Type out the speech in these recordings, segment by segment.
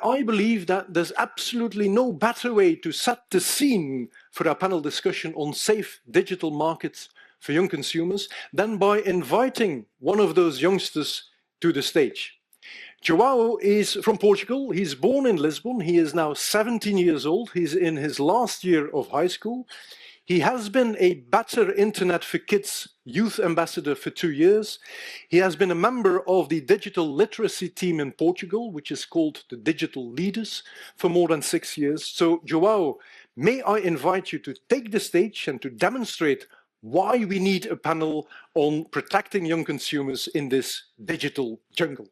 I believe that there's absolutely no better way to set the scene for our panel discussion on safe digital markets for young consumers than by inviting one of those youngsters to the stage. João is from Portugal. He's born in Lisbon. He is now 17 years old. He's in his last year of high school. He has been a Better Internet for Kids youth ambassador for 2 years. He has been a member of the digital literacy team in Portugal, which is called the Digital Leaders, for more than 6 years. So, João, may I invite you to take the stage and to demonstrate why we need a panel on protecting young consumers in this digital jungle.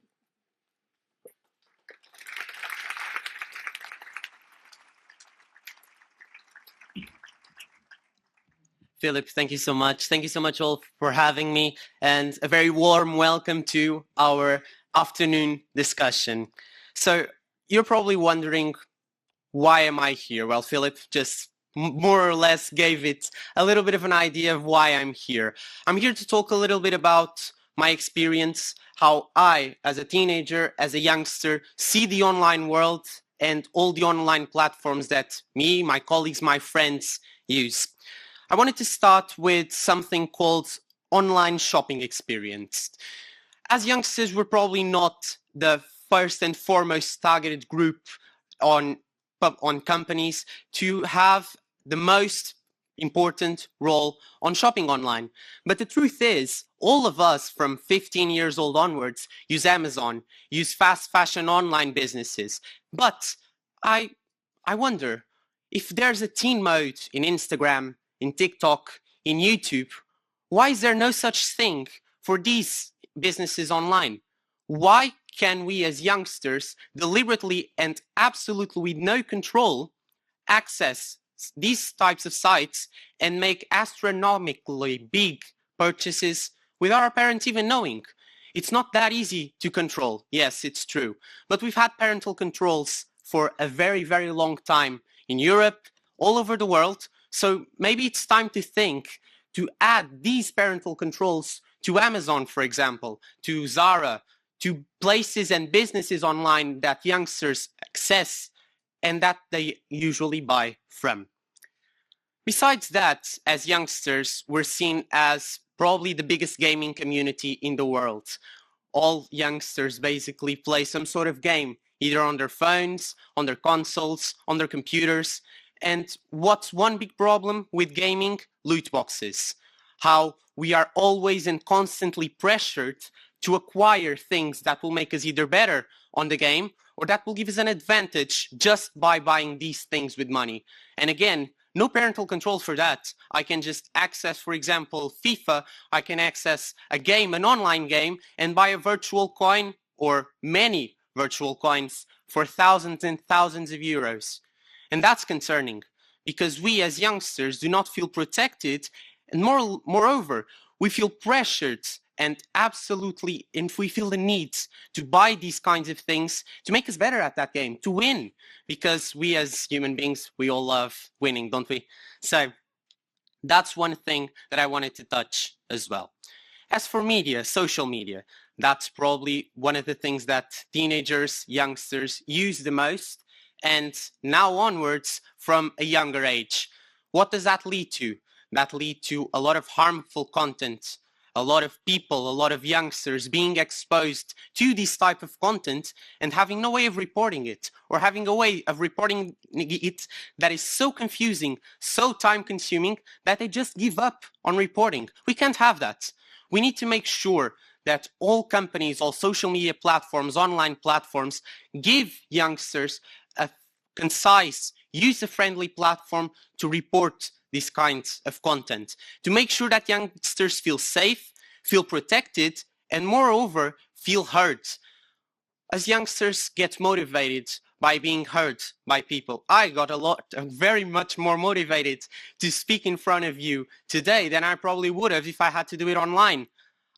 Filip, thank you so much. Thank you so much all for having me, and a very warm welcome to our afternoon discussion. So you're probably wondering, why am I here? Well, Filip just more or less gave it a little bit of an idea of why I'm here. I'm here to talk a little bit about my experience, how I, as a teenager, as a youngster, see the online world and all the online platforms that me, my colleagues, my friends use. I wanted to start with something called online shopping experience. As youngsters, we're probably not the first and foremost targeted group on companies to have the most important role on shopping online. But the truth is, all of us from 15 years old onwards use Amazon, use fast fashion online businesses. But I wonder, if there's a teen mode in Instagram, in TikTok, in YouTube, why is there no such thing for these businesses online? Why can we as youngsters deliberately and absolutely with no control access these types of sites and make astronomically big purchases without our parents even knowing? It's not that easy to control. Yes, it's true. But we've had parental controls for a very, very long time in Europe, all over the world. So maybe it's time to think to add these parental controls to Amazon, for example, to Zara, to places and businesses online that youngsters access and that they usually buy from. Besides that, as youngsters, we're seen as probably the biggest gaming community in the world. All youngsters basically play some sort of game, either on their phones, on their consoles, on their computers. And what's one big problem with gaming? Loot boxes. How we are always and constantly pressured to acquire things that will make us either better on the game or that will give us an advantage just by buying these things with money. And again, no parental control for that. I can just access, for example, FIFA. I can access a game, an online game, and buy a virtual coin or many virtual coins for thousands and thousands of euros. And that's concerning because we as youngsters do not feel protected, and moreover, we feel pressured and absolutely, and we feel the need to buy these kinds of things to make us better at that game, to win, because we as human beings, we all love winning, don't we? So that's one thing that I wanted to touch as well. As for media, social media, that's probably one of the things that teenagers, youngsters use the most. And now onwards from a younger age. What does that lead to? That lead to a lot of harmful content, a lot of people, a lot of youngsters being exposed to this type of content and having no way of reporting it, or having a way of reporting it that is so confusing, so time consuming that they just give up on reporting. We can't have that. We need to make sure that all companies, all social media platforms, online platforms give youngsters a concise, user-friendly platform to report these kinds of content, to make sure that youngsters feel safe, feel protected, and moreover, feel heard. As youngsters get motivated by being heard by people, I got very much more motivated to speak in front of you today than I probably would have if I had to do it online.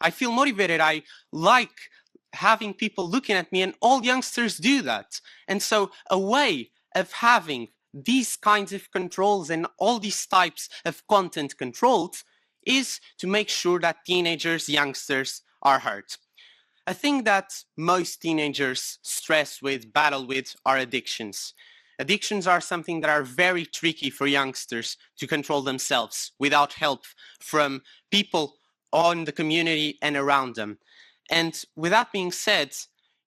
I feel motivated. I like having people looking at me, and all youngsters do that. And so a way of having these kinds of controls and all these types of content controlled is to make sure that teenagers, youngsters are heard. a thing that most teenagers stress with, battle with, are addictions. Addictions are something that are very tricky for youngsters to control themselves without help from people on the community and around them. And with that being said,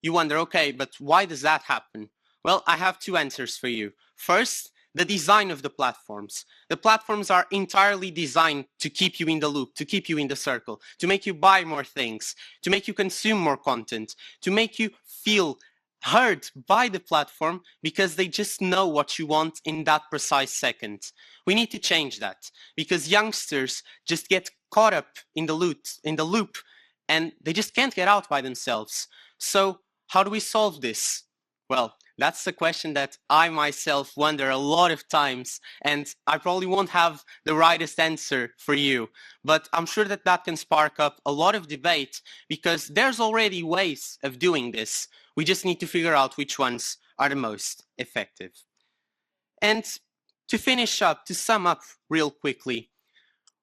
you wonder, okay, but why does that happen? Well, I have two answers for you. First, the design of the platforms. The platforms are entirely designed to keep you in the loop, to keep you in the circle, to make you buy more things, to make you consume more content, to make you feel heard by the platform because they just know what you want in that precise second. We need to change that because youngsters just get caught up in the loop, and they just can't get out by themselves. So how do we solve this? Well, that's the question that I myself wonder a lot of times, and I probably won't have the rightest answer for you. But I'm sure that that can spark up a lot of debate because there's already ways of doing this. We just need to figure out which ones are the most effective. And to finish up, to sum up real quickly,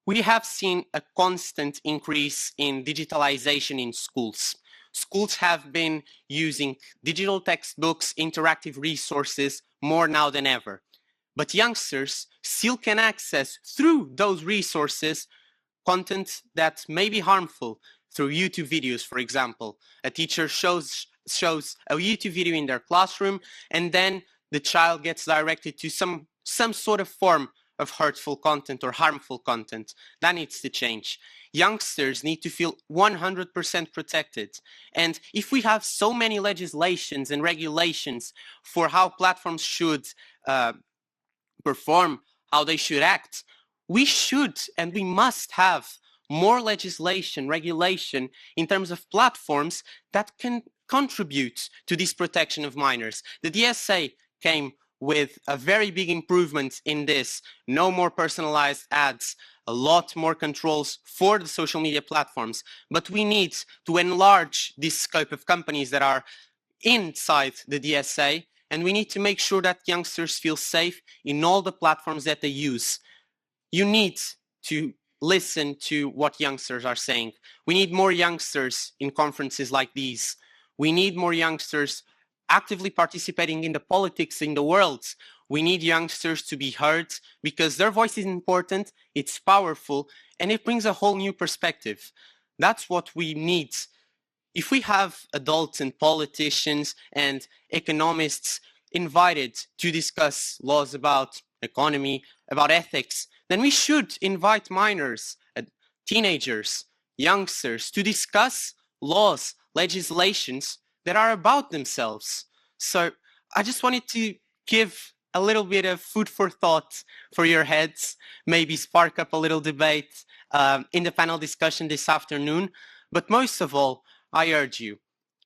we have seen a constant increase in digitalization in schools. Schools have been using digital textbooks, interactive resources more now than ever. But youngsters still can access through those resources content that may be harmful through YouTube videos, for example. A teacher shows a YouTube video in their classroom, and then the child gets directed to some sort of form of hurtful content or harmful content. That needs to change. Youngsters need to feel 100% protected. And if we have so many legislations and regulations for how platforms should perform, how they should act, we should and we must have more legislation, regulation in terms of platforms that can contribute to this protection of minors. The DSA came with a very big improvement in this. No more personalized ads, a lot more controls for the social media platforms. But we need to enlarge this scope of companies that are inside the DSA, and we need to make sure that youngsters feel safe in all the platforms that they use. You need to listen to what youngsters are saying. We need more youngsters in conferences like these. We need more youngsters actively participating in the politics in the world. We need youngsters to be heard because their voice is important, it's powerful, and it brings a whole new perspective. That's what we need. If we have adults and politicians and economists invited to discuss laws about economy, about ethics, then we should invite minors, teenagers, youngsters to discuss laws, legislations that are about themselves. So I just wanted to give a little bit of food for thought for your heads, maybe spark up a little debate in the panel discussion this afternoon. But most of all, I urge you,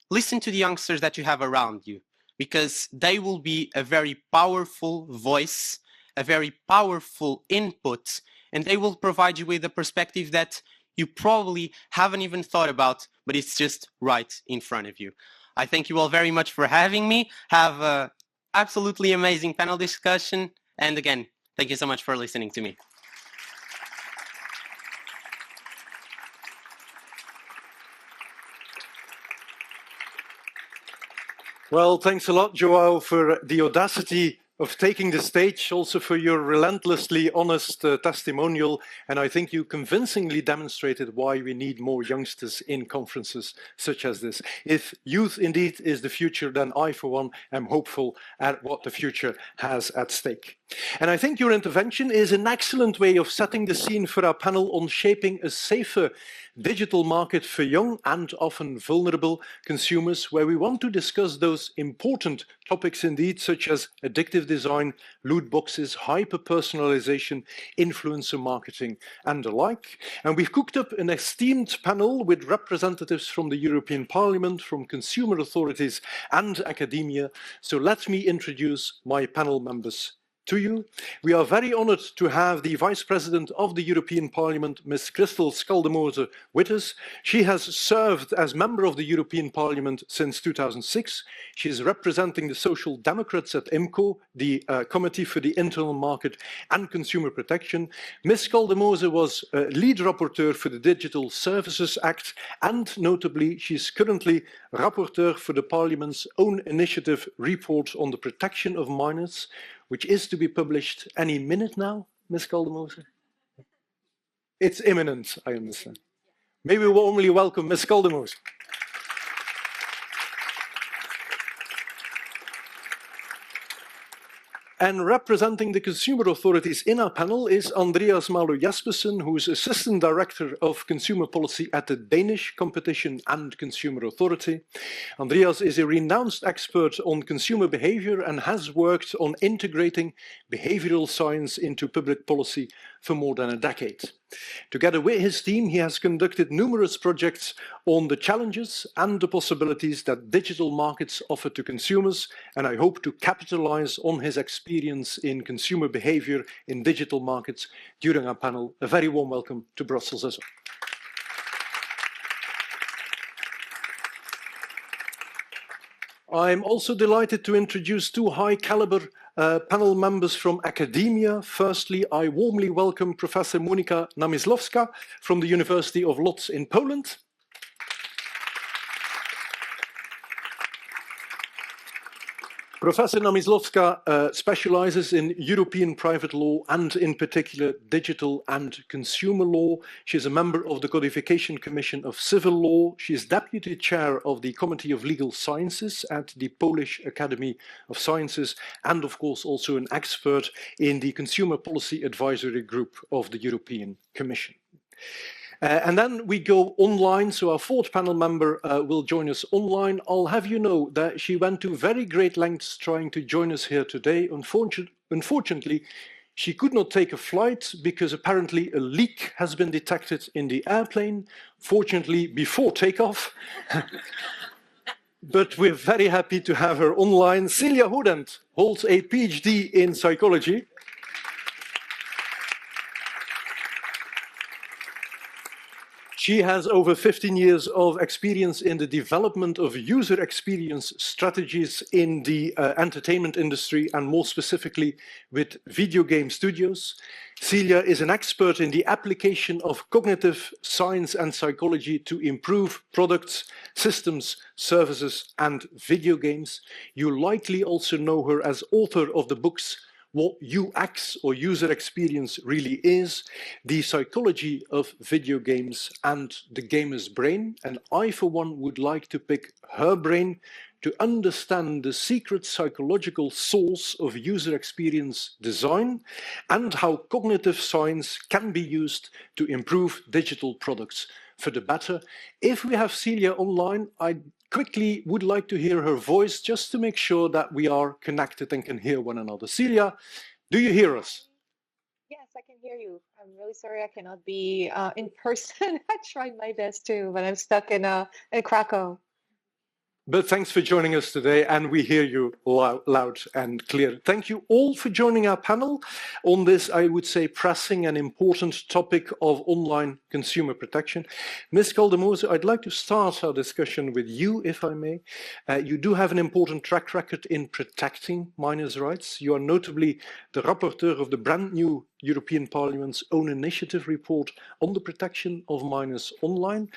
listen to the youngsters that you have around you, because they will be a very powerful voice, a very powerful input, and they will provide you with a perspective that you probably haven't even thought about, but it's just right in front of you. I thank you all very much for having me. Have an absolutely amazing panel discussion. And again, thank you so much for listening to me. Well, thanks a lot, Joao, for the audacity of taking the stage, also for your relentlessly honest testimonial. And I think you convincingly demonstrated why we need more youngsters in conferences such as this. If youth indeed is the future, then I, for one, am hopeful at what the future has at stake. And I think your intervention is an excellent way of setting the scene for our panel on shaping a safer digital market for young and often vulnerable consumers, where we want to discuss those important topics indeed, such as addictive design, loot boxes, hyper-personalization, influencer marketing, and the like. And we've cooked up an esteemed panel with representatives from the European Parliament, from consumer authorities and academia. So let me introduce my panel members to you. We are very honored to have the Vice President of the European Parliament, Ms. Christel Schaldemose, with us. She has served as member of the European Parliament since 2006. She is representing the Social Democrats at IMCO, the Committee for the Internal Market and Consumer Protection. Ms. Schaldemose was lead rapporteur for the Digital Services Act, and notably, she is currently rapporteur for the Parliament's own initiative report on the protection of minors, which is to be published any minute now, Ms. Schaldemose? It's imminent, I understand. May we warmly welcome Ms. Schaldemose. And representing the consumer authorities in our panel is Andreas Malo Jespersen, who is Assistant Director of Consumer Policy at the Danish Competition and Consumer Authority. Andreas is a renowned expert on consumer behavior and has worked on integrating behavioral science into public policy for more than a decade. Together with his team, he has conducted numerous projects on the challenges and the possibilities that digital markets offer to consumers, and I hope to capitalize on his experience in consumer behavior in digital markets during our panel. A very warm welcome to Brussels as well. I'm also delighted to introduce two high-caliber panel members from academia. Firstly, I warmly welcome Professor Monika Namysłowska from the University of Łódź in Poland. Professor Namysłowska specializes in European private law and in particular digital and consumer law. She is a member of the Codification Commission of Civil Law. She is deputy chair of the Committee of Legal Sciences at the Polish Academy of Sciences, and of course also an expert in the Consumer Policy Advisory Group of the European Commission. And then we go online, so our fourth panel member will join us online. I'll have you know that she went to very great lengths trying to join us here today. Unfortunately, she could not take a flight because apparently a leak has been detected in the airplane, fortunately before takeoff. But we're very happy to have her online. Celia Hodent holds a PhD in psychology. She has over 15 years of experience in the development of user experience strategies in the entertainment industry, and more specifically with video game studios. Celia is an expert in the application of cognitive science and psychology to improve products, systems, services, and video games. You likely also know her as author of the books What UX, or user experience, really is, the psychology of video games and the gamer's brain. And I, for one, would like to pick her brain to understand the secret psychological source of user experience design and how cognitive science can be used to improve digital products for the better. If we have Celia online, I quickly would like to hear her voice just to make sure that we are connected and can hear one another. Celia, do you hear us? Yes, I can hear you. I'm really sorry I cannot be in person. I tried my best too, but I'm stuck in Krakow. But thanks for joining us today, and we hear you loud and clear. Thank you all for joining our panel on this, I would say, pressing and important topic of online consumer protection. Ms. Schaldemose, I'd like to start our discussion with you, if I may. You do have an important track record in protecting minors' rights. You are notably the rapporteur of the brand new European Parliament's own initiative report on the protection of minors online.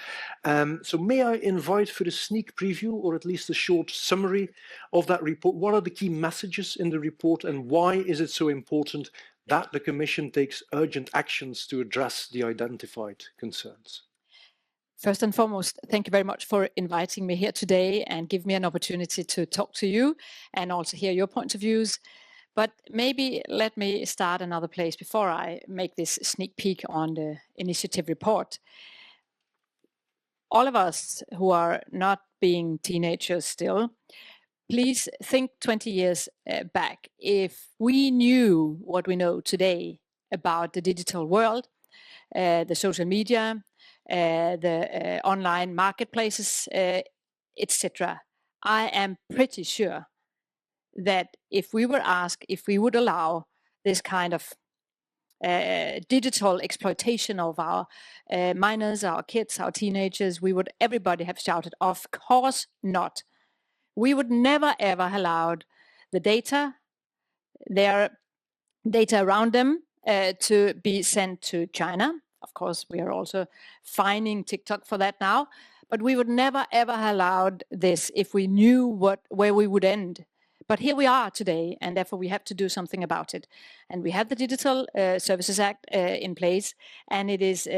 So may I invite for a sneak preview, or at least a short summary of that report? What are the key messages in the report, and why is it so important that the Commission takes urgent actions to address the identified concerns? First and foremost, thank you very much for inviting me here today and give me an opportunity to talk to you and also hear your point of views. But maybe let me start another place before I make this sneak peek on the initiative report. All of us who are not being teenagers still, please think 20 years back. If we knew what we know today about the digital world, the social media, the online marketplaces, etc., I am pretty sure that if we were asked if we would allow this kind of digital exploitation of our minors, our kids, our teenagers, everybody have shouted, of course not. We would never ever allowed the data, their data around them to be sent to China. Of course, we are also fining TikTok for that now, but we would never ever allowed this if we knew where we would end. But here we are today, and therefore we have to do something about it. And we have the Digital Services Act in place, and it is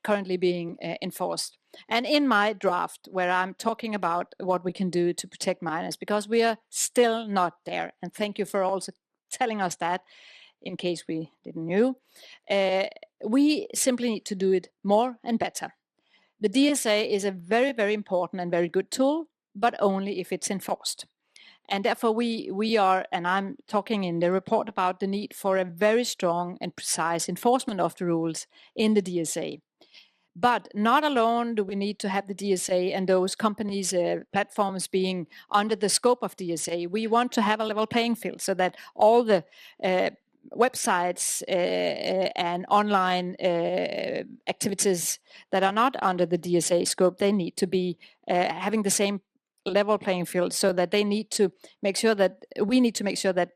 currently being enforced. And in my draft, where I'm talking about what we can do to protect minors, because we are still not there, and thank you for also telling us that, in case we didn't know, we simply need to do it more and better. The DSA is a very, very important and very good tool, but only if it's enforced. And therefore we are, and I'm talking in the report about the need for a very strong and precise enforcement of the rules in the DSA. But not alone do we need to have the DSA and those companies, platforms being under the scope of DSA. We want to have a level playing field so that all the websites and online activities that are not under the DSA scope, they need to be having the same level playing field, so that they need to make sure that we need to make sure that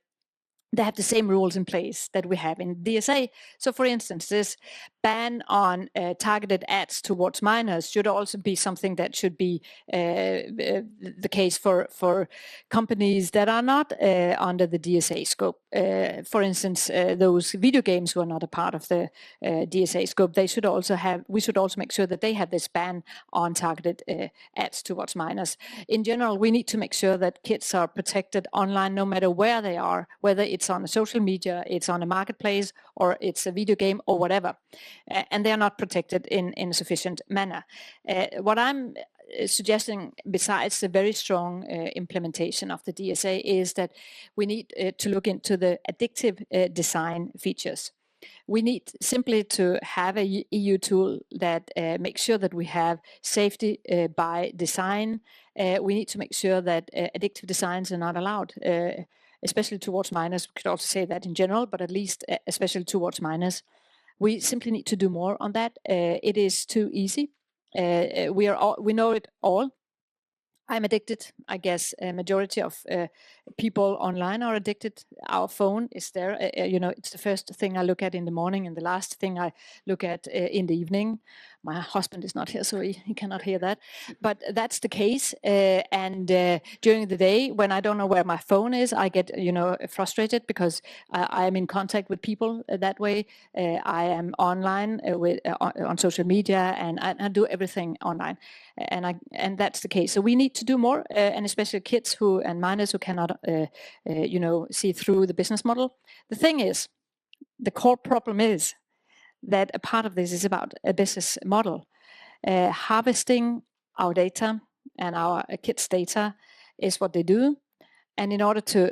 they have the same rules in place that we have in DSA. So for instance, this ban on targeted ads towards minors should also be something that should be the case for companies that are not under the DSA scope. For instance, those video games who are not a part of the DSA scope, we should also make sure that they have this ban on targeted ads towards minors. In general, we need to make sure that kids are protected online no matter where they are, whether it's on a social media, it's on a marketplace, or it's a video game or whatever. And they are not protected in a sufficient manner. What I'm suggesting, besides the very strong implementation of the DSA, is that we need to look into the addictive design features. We need simply to have a EU tool that makes sure that we have safety by design. We need to make sure that addictive designs are not allowed, especially towards minors. We could also say that in general, but at least especially towards minors. We simply need to do more on that. It is too easy. We know it all. I'm addicted. I guess a majority of people online are addicted. Our phone is there. It's the first thing I look at in the morning and the last thing I look at in the evening. My husband is not here, so he cannot hear that. But that's the case. And during the day, when I don't know where my phone is, I get, frustrated because I am in contact with people that way. I am online on social media, and I do everything online. And that's the case. So we need to do more, and especially kids and minors who cannot, see through the business model. The thing is, the core problem is that a part of this is about a business model. Harvesting our data and our kids' data is what they do. And in order to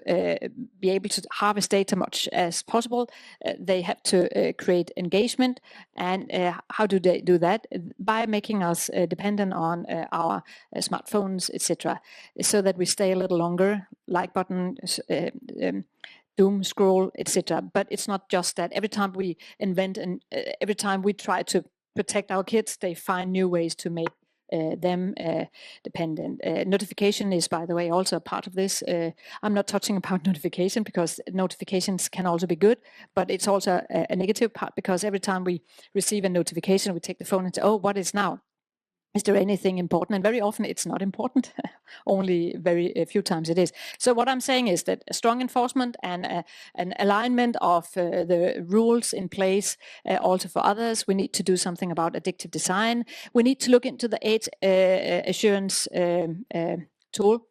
be able to harvest data much as possible, they have to create engagement. And how do they do that? By making us dependent on our smartphones, etc., so that we stay a little longer, like button, doom scroll, etc. But it's not just that. Every time we invent and every time we try to protect our kids, they find new ways to make them dependent. Notification is, by the way, also a part of this. I'm not touching about notification because notifications can also be good, but it's also a negative part because every time we receive a notification, we take the phone and say, oh, what is now? Is there anything important? And very often it's not important. Only very few times it is. So what I'm saying is that a strong enforcement and an alignment of the rules in place also for others. We need to do something about addictive design. We need to look into the age assurance tool.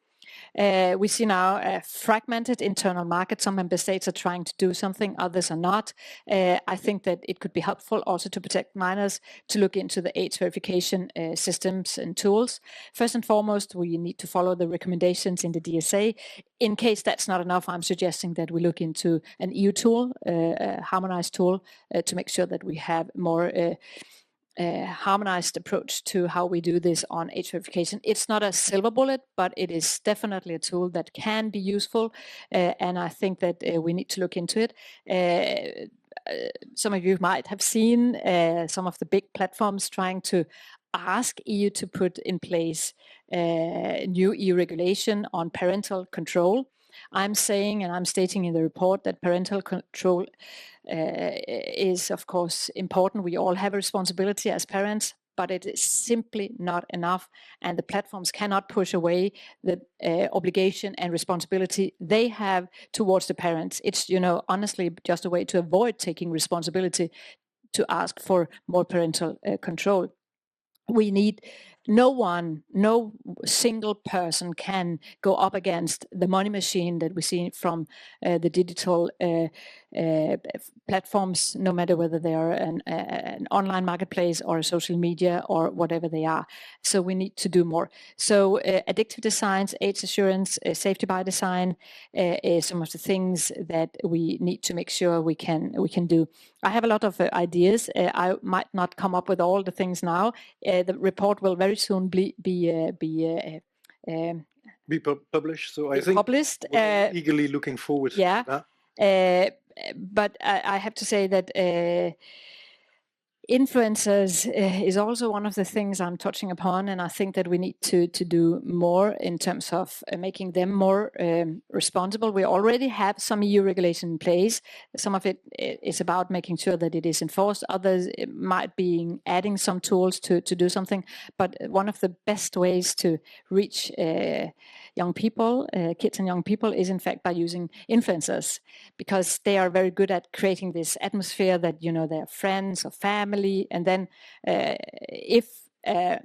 We see now a fragmented internal market. Some member states are trying to do something, others are not. I think that it could be helpful also to protect minors to look into the age verification systems and tools. First and foremost, we need to follow the recommendations in the DSA. In case that's not enough, I'm suggesting that we look into an EU tool, a harmonized tool, to make sure that we have more harmonized approach to how we do this on age verification. It's not a silver bullet, but it is definitely a tool that can be useful, and I think that we need to look into it. Some of you might have seen some of the big platforms trying to ask EU to put in place new EU regulation on parental control. I'm saying, and I'm stating in the report, that parental control is, of course, important. We all have a responsibility as parents, but it is simply not enough. And the platforms cannot push away the obligation and responsibility they have towards the parents. It's, honestly, just a way to avoid taking responsibility to ask for more parental control. We need no single person can go up against the money machine that we see from the digital platforms, no matter whether they are an online marketplace or a social media or whatever they are. So we need to do more. So addictive designs, age assurance, safety by design is some of the things that we need to make sure we can do. I have a lot of ideas. I might not come up with all the things now. The report will very soon be published. So I think published. we're eagerly looking forward to that. But I have to say that influencers is also one of the things I'm touching upon, and I think that we need to do more in terms of making them more responsible. We already have some EU regulation in place. Some of it is about making sure that it is enforced. Others might be adding some tools to do something. But one of the best ways to reach young people, kids and young people, is in fact by using influencers, because they are very good at creating this atmosphere that, they're friends or family. And then if a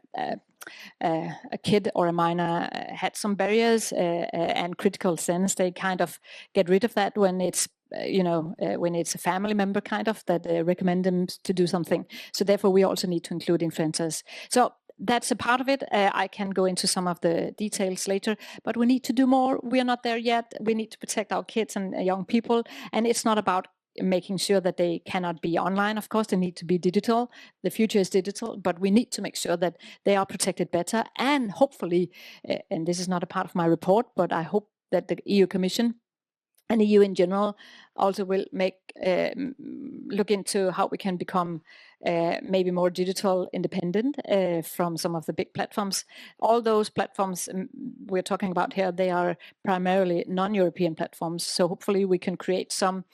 kid or a minor had some barriers and critical sense, they kind of get rid of that when it's when it's a family member kind of that recommend them to do something. So therefore we also need to include influencers. So that's a part of it. I can go into some of the details later, but we need to do more. We are not there yet. We need to protect our kids and young people. And it's not about making sure that they cannot be online. Of course, they need to be digital. The future is digital, but we need to make sure that they are protected better. And hopefully, and this is not a part of my report, but I hope that the EU Commission and EU in general also will look into how we can become maybe more digital independent from some of the big platforms. All those platforms we're talking about here, they are primarily non-European platforms. So hopefully we can create some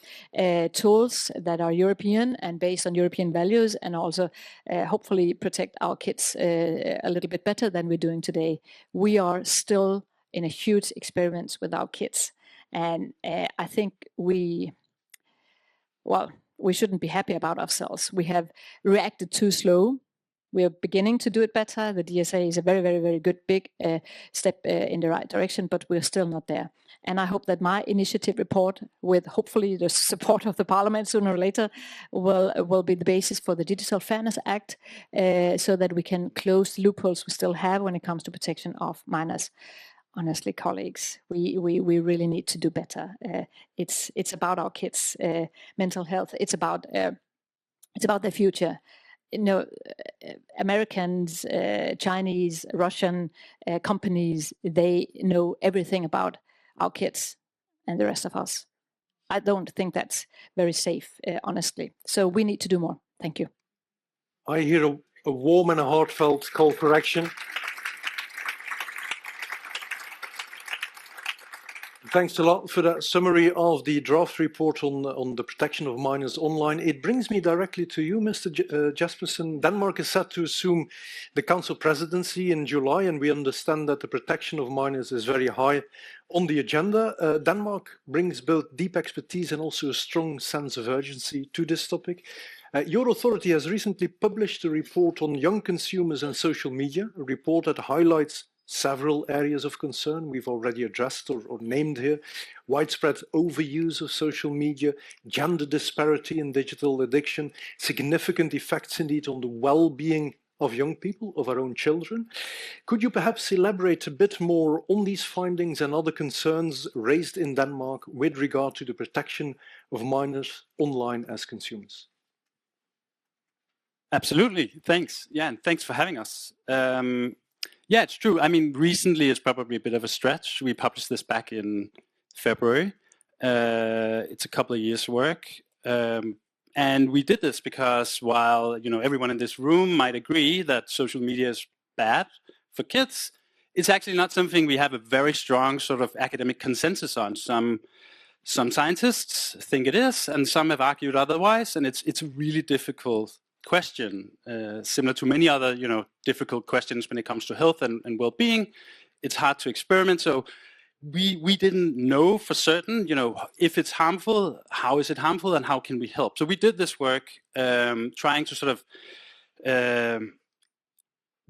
tools that are European and based on European values, and also hopefully protect our kids a little bit better than we're doing today. We are still in a huge experiment with our kids. And I think we shouldn't be happy about ourselves. We have reacted too slow. We are beginning to do it better. The DSA is a very, very, very good big step in the right direction, but we're still not there. And I hope that my initiative report, with hopefully the support of the Parliament sooner or later, will be the basis for the Digital Fairness Act, so that we can close the loopholes we still have when it comes to protection of minors. Honestly, colleagues, we really need to do better. It's about our kids' mental health. It's about their future. Americans, Chinese, Russian companies, they know everything about our kids and the rest of us. I don't think that's very safe, honestly. So we need to do more. Thank you. I hear a warm and a heartfelt call for action. Thanks a lot for that summary of the draft report on the protection of minors online. It brings me directly to you, Mr. Jespersen. Denmark is set to assume the Council presidency in July, and we understand that the protection of minors is very high on the agenda. Denmark brings both deep expertise and also a strong sense of urgency to this topic. Your authority has recently published a report on young consumers and social media, a report that highlights several areas of concern we've already addressed or named here: widespread overuse of social media, gender disparity in digital addiction, significant effects indeed on the well-being of young people, of our own children. Could you perhaps elaborate a bit more on these findings and other concerns raised in Denmark with regard to the protection of minors online as consumers? Absolutely. Thanks. Yeah, and thanks for having us. Yeah, it's true. I mean, recently it's probably a bit of a stretch. We published this back in February. It's a couple of years' work. And we did this because while, you know, everyone in this room might agree that social media is bad for kids, it's actually not something we have a very strong sort of academic consensus on. Some scientists think it is, and some have argued otherwise, and it's a really difficult question, similar to many other, you know, difficult questions when it comes to health and well-being. It's hard to experiment, so we didn't know for certain, you know, if it's harmful, how is it harmful, and how can we help? So we did this work trying to sort of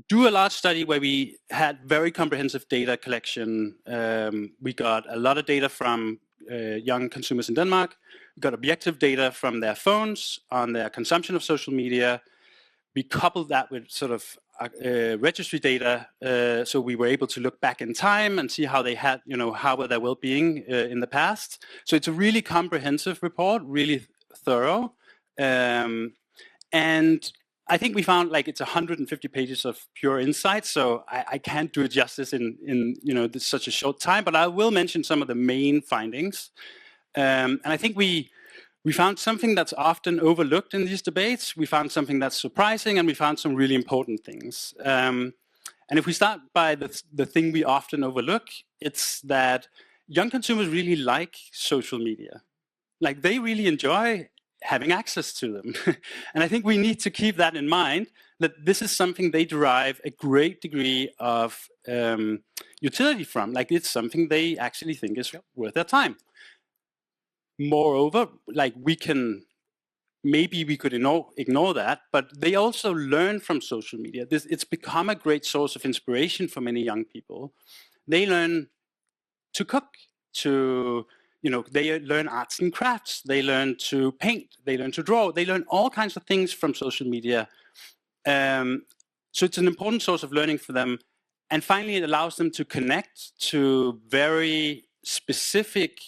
do a large study where we had very comprehensive data collection. We got a lot of data from young consumers in Denmark. We got objective data from their phones on their consumption of social media. We coupled that with sort of registry data, so we were able to look back in time and see how they had, you know, how were their well-being in the past. So it's a really comprehensive report, really thorough, and I think we found like it's 150 pages of pure insights. So I can't do it justice in you know such a short time, but I will mention some of the main findings, and I think we found something that's often overlooked in these debates. We found something that's surprising, and we found some really important things. And if we start by the thing we often overlook, it's that young consumers really like social media. Like they really enjoy having access to them. And I think we need to keep that in mind, that this is something they derive a great degree of utility from. Like it's something they actually think is worth their time. Moreover, like maybe we could ignore that, but they also learn from social media. It's become a great source of inspiration for many young people. They learn to cook, you know, they learn arts and crafts, they learn to paint, they learn to draw, they learn all kinds of things from social media. So it's an important source of learning for them. And finally, it allows them to connect to very specific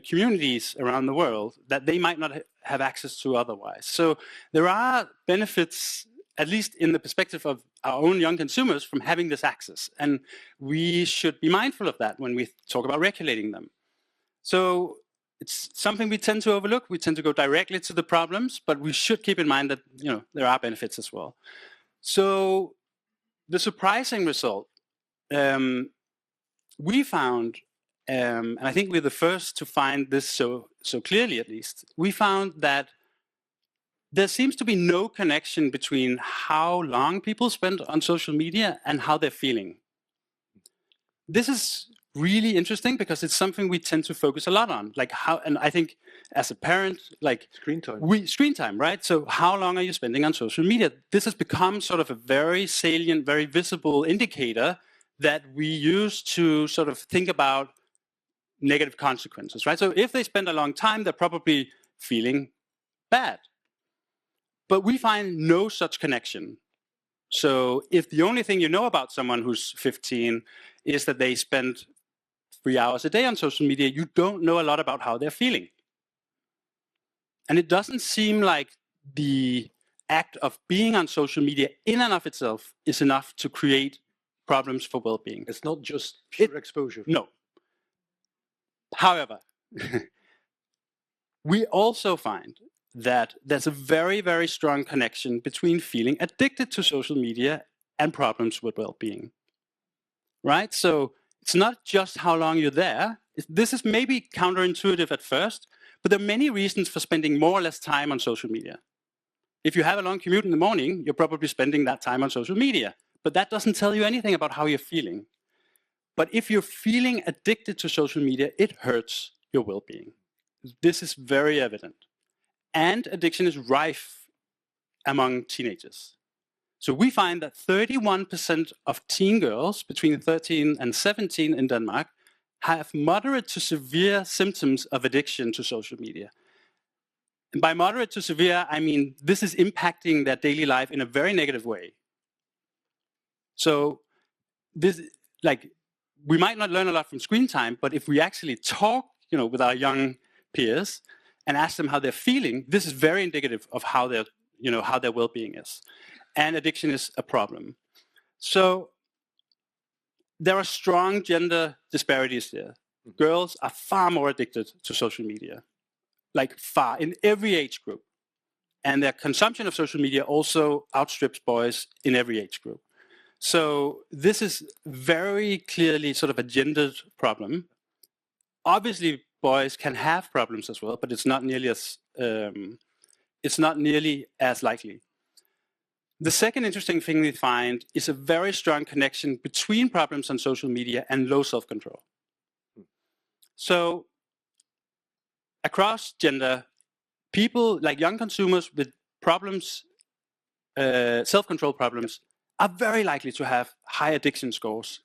communities around the world that they might not have access to otherwise. So there are benefits, at least in the perspective of our own young consumers, from having this access. And we should be mindful of that when we talk about regulating them. So it's something we tend to overlook. We tend to go directly to the problems, but we should keep in mind that, you know, there are benefits as well. So the surprising result, we found, and I think we're the first to find this so clearly, at least, we found that there seems to be no connection between how long people spend on social media and how they're feeling. This is really interesting because it's something we tend to focus a lot on, like how, and I think as a parent, like screen time, right? So how long are you spending on social media? This has become sort of a very salient, very visible indicator that we use to sort of think about negative consequences, right? So if they spend a long time, they're probably feeling bad. But we find no such connection. So if the only thing you know about someone who's 15 is that they spend 3 hours a day on social media, you don't know a lot about how they're feeling. And it doesn't seem like the act of being on social media in and of itself is enough to create problems for well-being. It's not just pure exposure. No. However, we also find that there's a very, very strong connection between feeling addicted to social media and problems with well-being, right? So it's not just how long you're there. This is maybe counterintuitive at first, but there are many reasons for spending more or less time on social media. If you have a long commute in the morning, you're probably spending that time on social media, but that doesn't tell you anything about how you're feeling. But if you're feeling addicted to social media, it hurts your well-being. This is very evident. And addiction is rife among teenagers. So we find that 31% of teen girls between 13 and 17 in Denmark have moderate to severe symptoms of addiction to social media. And by moderate to severe, I mean this is impacting their daily life in a very negative way. So this, like, we might not learn a lot from screen time, but if we actually talk, with our young peers and ask them how they're feeling, this is very indicative of how they're how their well-being is. And addiction is a problem. So there are strong gender disparities there. Girls are far more addicted to social media, like far, in every age group. And their consumption of social media also outstrips boys in every age group. So this is very clearly sort of a gendered problem. Obviously, boys can have problems as well, but it's not nearly as likely. The second interesting thing we find is a very strong connection between problems on social media and low self-control. So across gender, people like young consumers with problems, self-control problems, are very likely to have high addiction scores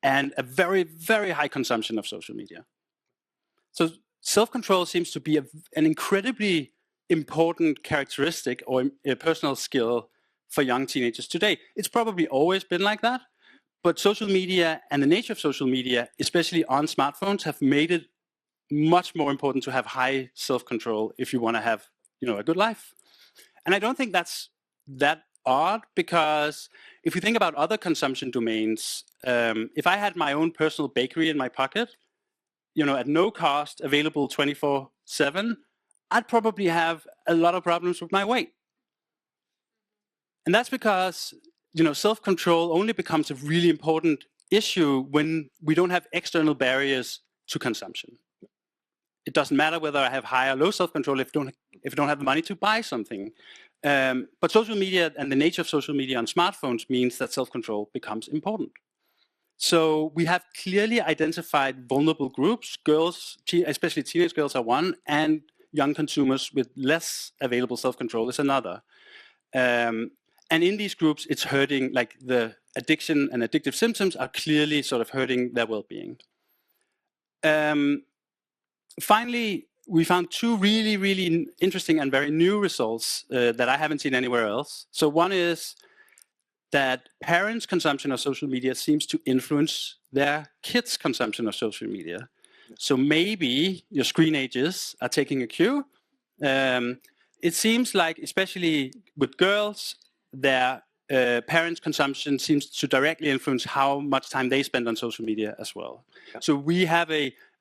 and a very, very high consumption of social media. So self-control seems to be an incredibly important characteristic or a personal skill for young teenagers today. It's probably always been like that, but social media and the nature of social media, especially on smartphones, have made it much more important to have high self-control if you want to have, a good life. And I don't think that's that odd, because if you think about other consumption domains, if I had my own personal bakery in my pocket, at no cost, available 24/7, I'd probably have a lot of problems with my weight. And that's because, self-control only becomes a really important issue when we don't have external barriers to consumption. It doesn't matter whether I have high or low self-control if I don't have the money to buy something. But social media and the nature of social media on smartphones means that self-control becomes important. So we have clearly identified vulnerable groups. Girls, especially teenage girls, are one, and young consumers with less available self-control is another. And in these groups, it's hurting, like the addiction and addictive symptoms are clearly sort of hurting their well-being. Finally, we found two really, really interesting and very new results that I haven't seen anywhere else. So one is that parents' consumption of social media seems to influence their kids' consumption of social media. So maybe your screen ages are taking a cue. It seems like, especially with girls, their parents' consumption seems to directly influence how much time they spend on social media as well. Yeah. So we have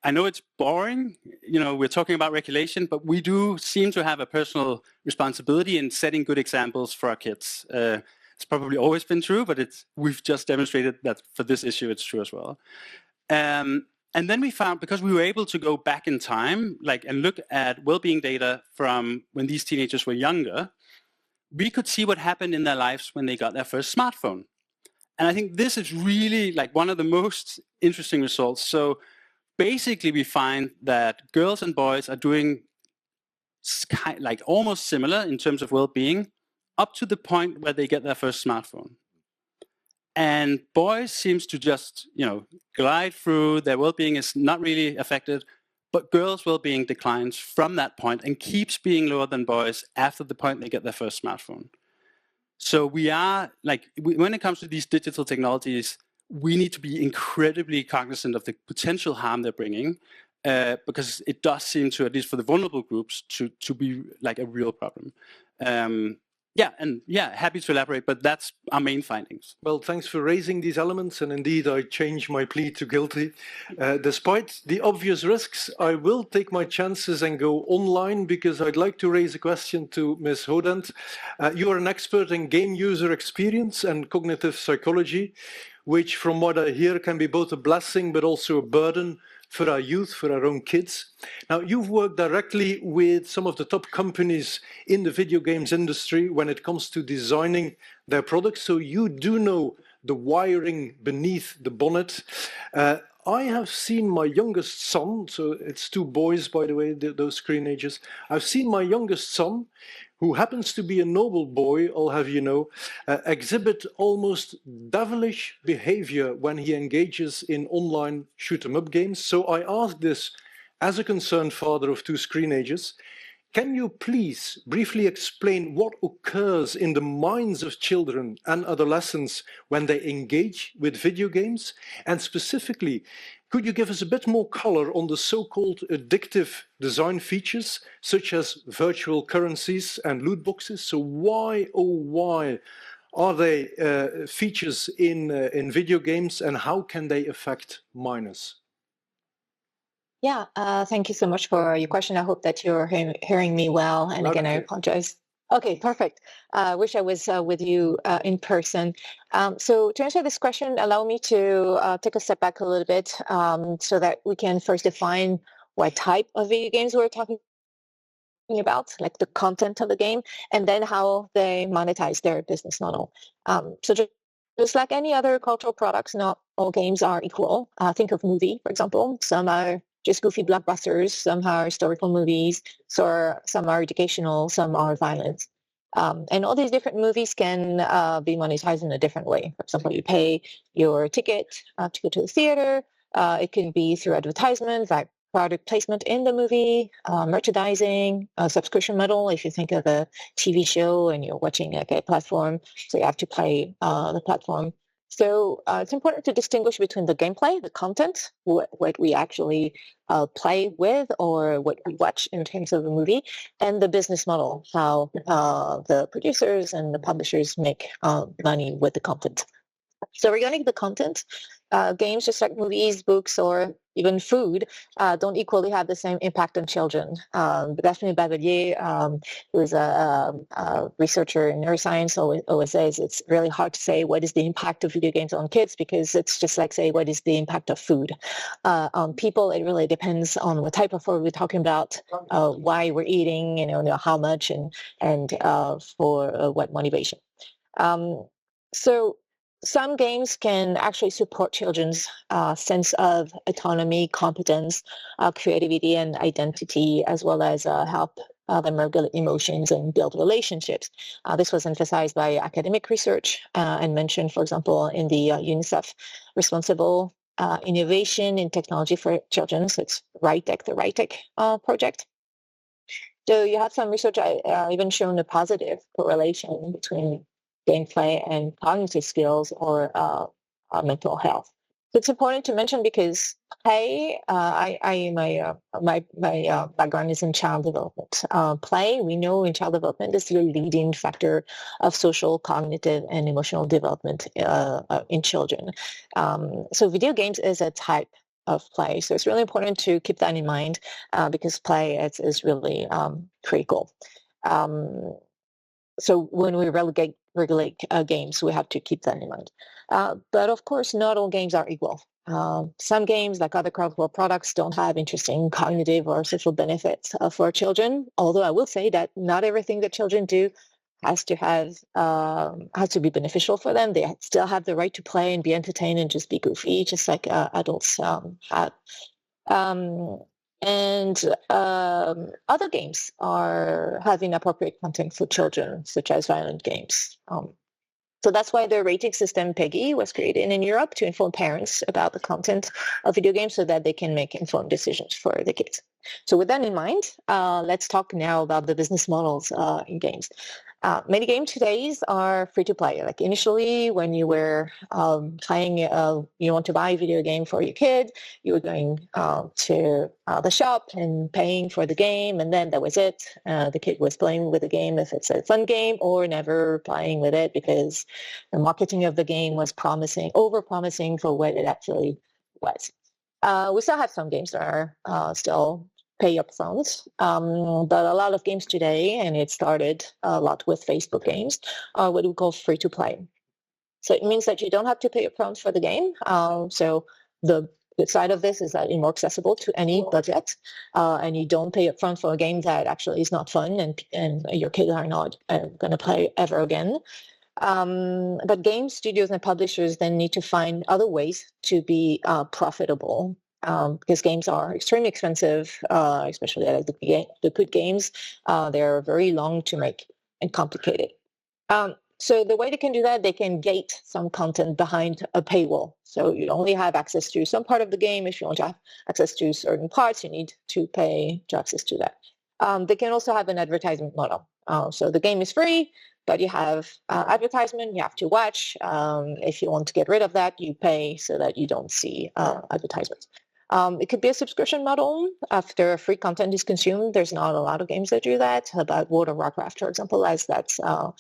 I know it's boring, we're talking about regulation, but we do seem to have a personal responsibility in setting good examples for our kids. It's probably always been true, but we've just demonstrated that for this issue, it's true as well. And then we found, because we were able to go back in time, and look at well-being data from when these teenagers were younger, we could see what happened in their lives when they got their first smartphone. And I think this is really one of the most interesting results. So basically, we find that girls and boys are doing almost similar in terms of well-being up to the point where they get their first smartphone. And boys seems to just, glide through, their well-being is not really affected, but girls' well-being declines from that point and keeps being lower than boys after the point they get their first smartphone. So we are, when it comes to these digital technologies, we need to be incredibly cognizant of the potential harm they're bringing, because it does seem to, at least for the vulnerable groups, to be a real problem. Happy to elaborate, but that's our main findings. Well, thanks for raising these elements, and indeed I change my plea to guilty. Despite the obvious risks, I will take my chances and go online, because I'd like to raise a question to Ms. Hodent. You are an expert in game user experience and cognitive psychology, which from what I hear can be both a blessing but also a burden for our youth, for our own kids. Now, you've worked directly with some of the top companies in the video games industry when it comes to designing their products, so you do know the wiring beneath the bonnet. I have seen my youngest son, so it's two boys, by the way, those screenagers. I've seen my youngest son, who happens to be a noble boy, I'll have you know, exhibit almost devilish behavior when he engages in online shoot-'em-up games. So I ask this as a concerned father of two screenagers. Can you please briefly explain what occurs in the minds of children and adolescents when they engage with video games? And specifically, Could you give us a bit more color on the so-called addictive design features, such as virtual currencies and loot boxes? So why, oh why, are they features in video games, and how can they affect minors? Yeah, thank you so much for your question. I hope that you're hearing me well. And again, I apologize. Okay, perfect. I wish I was with you in person. So to answer this question, allow me to take a step back a little bit so that we can first define what type of video games we're talking about, like the content of the game, and then how they monetize their business model. So just like any other cultural products, not all games are equal. Think of movie, for example. Some are just goofy blockbusters, some are historical movies, so some are educational, some are violent. And all these different movies can be monetized in a different way. For example, you pay your ticket to go to the theater. It can be through advertisement, like product placement in the movie, merchandising, a subscription model. If you think of a TV show and you're watching like a platform, so you have to pay the platform. So it's important to distinguish between the gameplay, the content, what we actually play with or what we watch in terms of a movie, and the business model, how the producers and the publishers make money with the content. So regarding the content, games, just like movies, books, or even food, don't equally have the same impact on children. Definitely Abeele, who is a researcher in neuroscience, always says it's really hard to say what is the impact of video games on kids, because it's just like say what is the impact of food. On people, it really depends on what type of food we're talking about, why we're eating, how much, and for what motivation. So some games can actually support children's sense of autonomy, competence, creativity, and identity, as well as help them regulate emotions and build relationships. This was emphasized by academic research and mentioned, for example, in the UNICEF Responsible Innovation in Technology for Children. So it's RightTech, the RightTech project. So you have some research even shown a positive correlation between gameplay and cognitive skills or mental health. So it's important to mention because play, my background is in child development. Play, we know in child development is the leading factor of social, cognitive, and emotional development in children. So video games is a type of play. So it's really important to keep that in mind because play is really critical. So when we regulate games, we have to keep that in mind. But of course, not all games are equal. Some games, like other cultural products, don't have interesting cognitive or social benefits for children. Although I will say that not everything that children do has to be beneficial for them. They still have the right to play and be entertained and just be goofy, just like adults have. And other games are having appropriate content for children, such as violent games. So that's why the rating system PEGI was created in Europe to inform parents about the content of video games so that they can make informed decisions for the kids. So with that in mind, let's talk now about the business models in games. Many games today are free to play. Like initially, when you were playing, you want to buy a video game for your kid, you were going to the shop and paying for the game, and then that was it. The kid was playing with the game if it's a fun game, or never playing with it because the marketing of the game was over-promising for what it actually was. We still have some games that are still pay up front. But a lot of games today, and it started a lot with Facebook games, are what we call free to play. So it means that you don't have to pay up front for the game. So the good side of this is that it's more accessible to any budget, and you don't pay up front for a game that actually is not fun and your kids are not going to play ever again. But game studios and publishers then need to find other ways to be profitable. Because games are extremely expensive, especially like the good games. They're very long to make and complicated. So the way they can do that, they can gate some content behind a paywall. So you only have access to some part of the game. If you want to have access to certain parts, you need to pay to access to that. They can also have an advertisement model. So the game is free, but you have advertisement you have to watch. If you want to get rid of that, you pay so that you don't see advertisements. It could be a subscription model. After free content is consumed, there's not a lot of games that do that. About World of Warcraft, for example, as that's a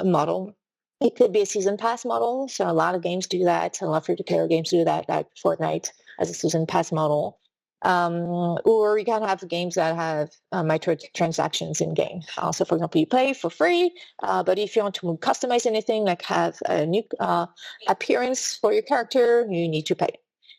model. It could be a season pass model. So a lot of games do that. A lot of free-to-play games do that, like Fortnite as a season pass model. Or you can have games that have microtransactions in game. So for example, you play for free, but if you want to customize anything, like have a new appearance for your character, you need to pay.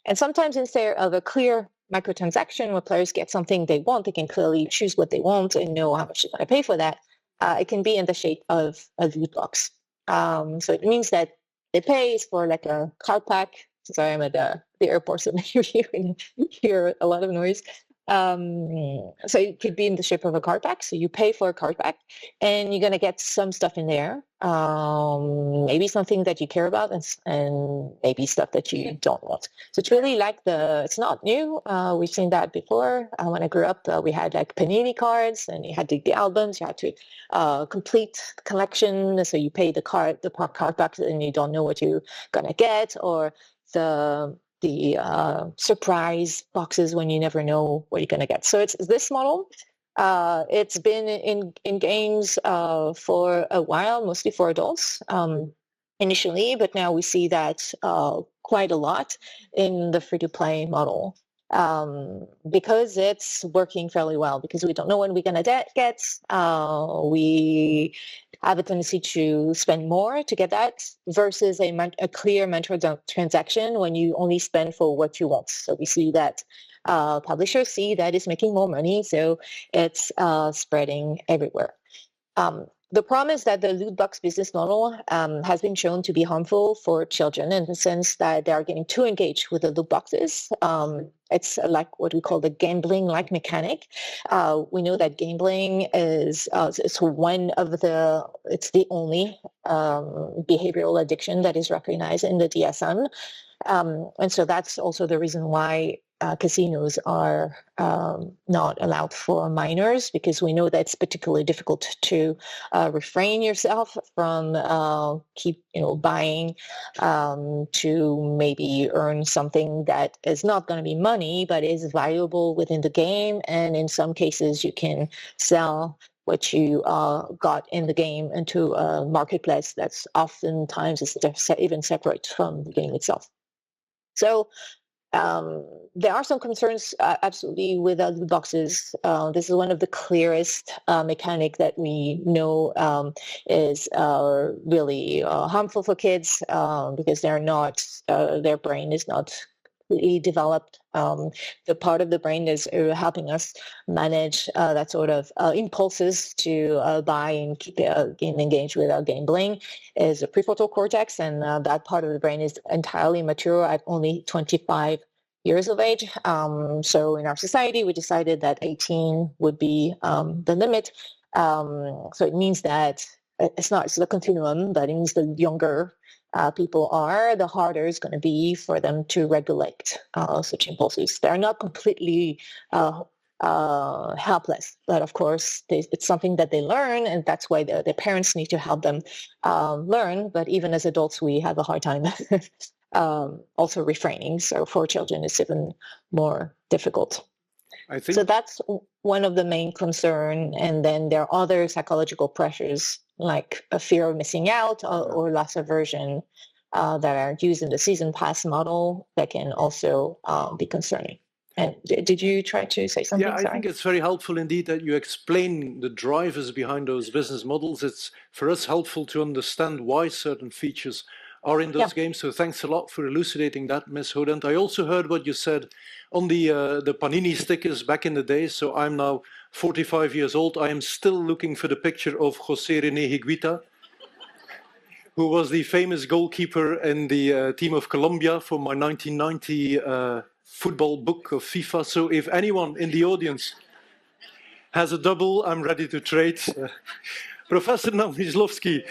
And sometimes instead of a clear microtransaction where players get something they want, they can clearly choose what they want and know how much they're going to pay for that. It can be in the shape of a loot box. So it means that they pay for like a card pack. Sorry, I'm at the airport, so maybe you can hear a lot of noise. So it could be in the shape of a card pack. So you pay for a card pack, and you're going to get some stuff in there. Maybe something that you care about, and maybe stuff that you don't want. So it's really like it's not new. We've seen that before. When I grew up, we had like Panini cards, and you had the albums. You had to complete the collection. So you pay the card back, and you don't know what you're going to get, or the surprise boxes when you never know what you're going to get. So it's this model. It's been in games for a while, mostly for adults initially, but now we see that quite a lot in the free-to-play model because it's working fairly well, because we don't know when we're going to get. We have a tendency to spend more to get that versus a clear transaction when you only spend for what you want. So we see that publishers see that it's making more money, so it's spreading everywhere. The problem is that the loot box business model has been shown to be harmful for children in the sense that they are getting too engaged with the loot boxes. It's like what we call the gambling-like mechanic. We know that gambling is it's the only behavioral addiction that is recognized in the DSM. And so that's also the reason why casinos are not allowed for minors, because we know that it's particularly difficult to refrain yourself from buying to maybe earn something that is not going to be money but is valuable within the game. And in some cases, you can sell what you got in the game into a marketplace that's oftentimes is even separate from the game itself. So there are some concerns absolutely with loot boxes. This is one of the clearest mechanic that we know is really harmful for kids because they're not, their brain is not completely developed. The part of the brain is helping us manage that sort of impulses to buy and keep engaged with our gambling is a prefrontal cortex, and that part of the brain is entirely mature at only 25 years of age. So in our society, we decided that 18 would be the limit. So it means that it's the continuum, but it means the younger people are, the harder it's going to be for them to regulate such impulses. They're not completely helpless, but of course it's something that they learn, and that's why their parents need to help them learn. But even as adults, we have a hard time also refraining. So for children, it's even more difficult. I think so. That's one of the main concerns. And then there are other psychological pressures like a fear of missing out or loss aversion that are used in the season pass model that can also be concerning. And did you try to say something? Yeah, I think it's very helpful indeed that you explain the drivers behind those business models. It's for us helpful to understand why certain features are in those games. So thanks a lot for elucidating that, Ms. Hodent. I also heard what you said on the Panini stickers back in the day. So I'm now 45 years old. I am still looking for the picture of José René Higuita, who was the famous goalkeeper in the team of Colombia for my 1990 football book of FIFA. So if anyone in the audience has a double, I'm ready to trade. Professor Namysłowski,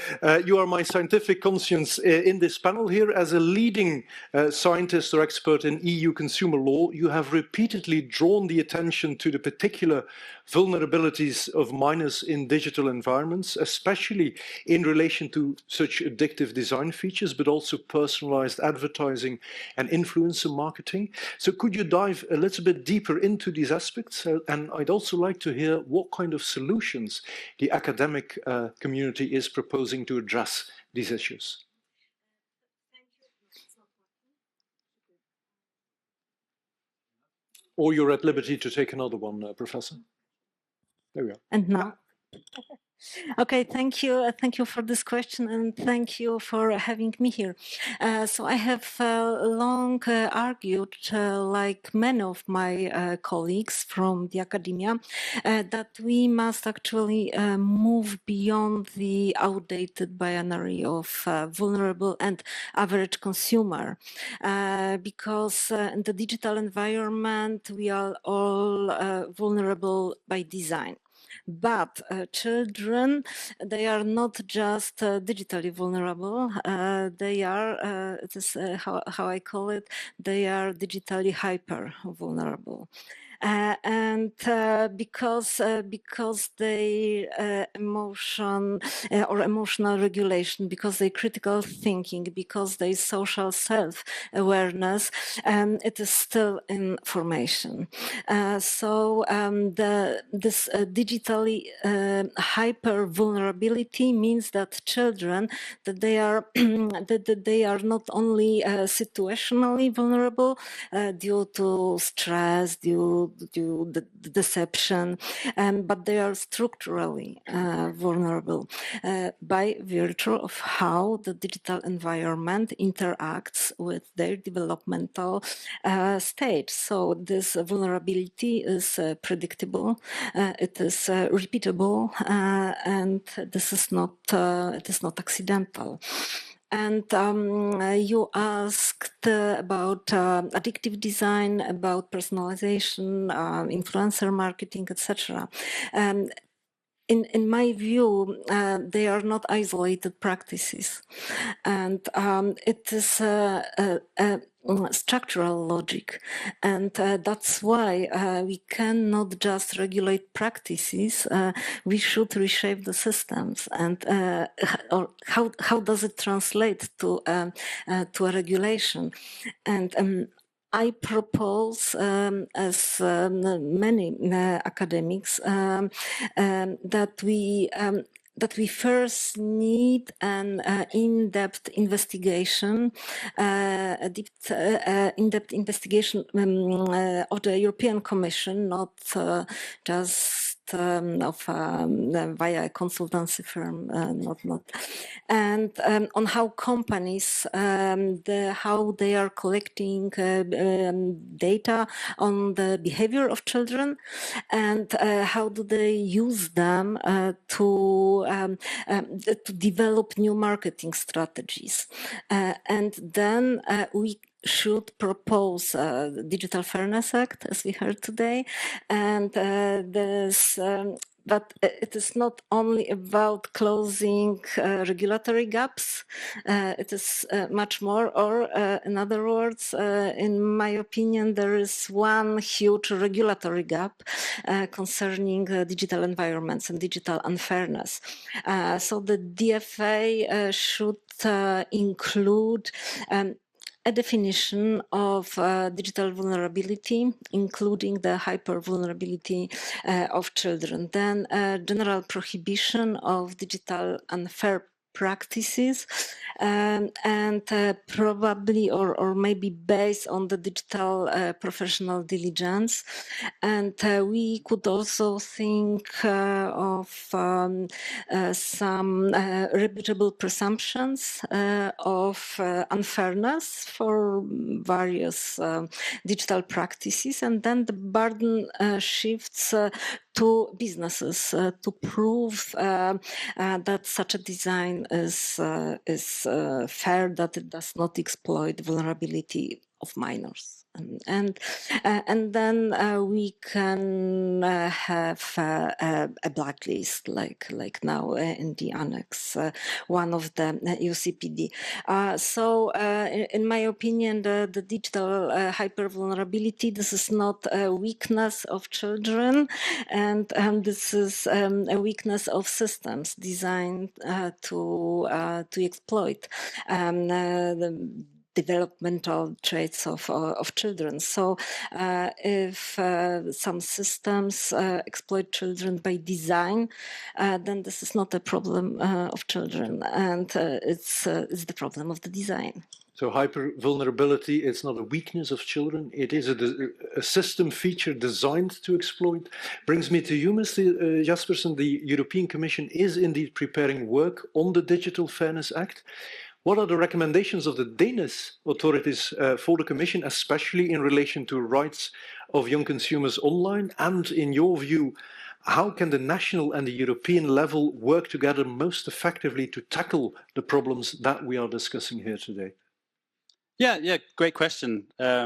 you are my scientific conscience in this panel here. As a leading scientist or expert in EU consumer law, you have repeatedly drawn the attention to the particular vulnerabilities of minors in digital environments, especially in relation to such addictive design features, but also personalized advertising and influencer marketing. So could you dive a little bit deeper into these aspects? And I'd also like to hear what kind of solutions the academic community is proposing to address these issues. Or you're at liberty to take another one, Professor. There we are. And now. Okay, thank you. Thank you for this question, and thank you for having me here. So I have long argued, like many of my colleagues from the academia, that we must actually move beyond the outdated binary of vulnerable and average consumer, because in the digital environment, we are all vulnerable by design. But children, they are not just digitally vulnerable. They are, it is how I call it, they are digitally hyper vulnerable. And because they emotion or emotional regulation, because they critical thinking, because they social self-awareness, it is still in formation. So this digitally hyper vulnerability means that children, that they are that they are not only situationally vulnerable due to stress, due the deception, but they are structurally vulnerable by virtue of how the digital environment interacts with their developmental stage. So this vulnerability is predictable, it is repeatable, and this is not it is not accidental. And you asked about addictive design, about personalization, influencer marketing, etc. In my view, they are not isolated practices, and it is a structural logic, and that's why we cannot just regulate practices. We should reshape the systems, and or how does it translate to a regulation? And I propose, as many academics, that we first need an in-depth investigation, in-depth investigation of the European Commission, not just via a consultancy firm, and on how companies, how they are collecting data on the behavior of children, and how do they use them to develop new marketing strategies, and then we should propose the Digital Fairness Act, as we heard today, and but it is not only about closing regulatory gaps. It is much more, or in other words, in my opinion, there is one huge regulatory gap concerning digital environments and digital unfairness. So the DFA should include a definition of digital vulnerability, including the hyper vulnerability of children. Then a general prohibition of digital unfair practices, and probably or maybe based on the digital professional diligence. And we could also think of some reputable presumptions of unfairness for various digital practices, and then the burden shifts to businesses to prove that such a design is fair, that it does not exploit vulnerability minors. And then we can have a blacklist like now in the annex, one of the UCPD. So in my opinion, the digital hypervulnerability, this is not a weakness of children, and this is a weakness of systems designed to exploit the developmental traits of children. So if some systems exploit children by design, then this is not a problem of children, and it's the problem of the design. So hypervulnerability is not a weakness of children, it is a system feature designed to exploit. Brings me to you, Mr. Jaspersen. The European Commission is indeed preparing work on the Digital Fairness Act. What are the recommendations of the Danish authorities for the Commission, especially in relation to rights of young consumers online? And in your view, how can the national and the European level work together most effectively to tackle the problems that we are discussing here today? Yeah, great question. I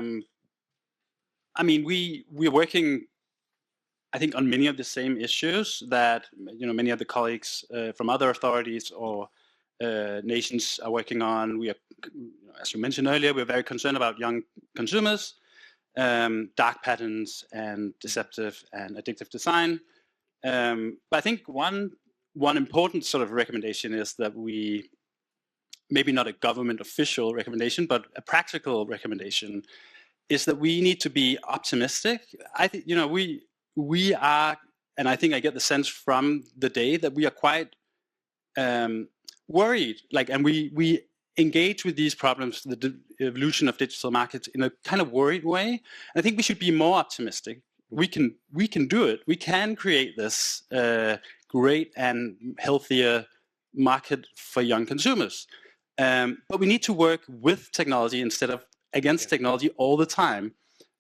mean, we're working, I think, on many of the same issues that many of the colleagues from other authorities or nations are working on. We are, as you mentioned earlier, we're very concerned about young consumers, dark patterns, and deceptive and addictive design. But I think one important sort of recommendation is that we, maybe not a government official recommendation, but a practical recommendation, is that we need to be optimistic. I think we are, and I think I get the sense from the day that we are quite worried, and we engage with these problems, the evolution of digital markets, in a kind of worried way. I think we should be more optimistic. We can do it. We can create this great and healthier market for young consumers. But we need to work with technology instead of against technology all the time.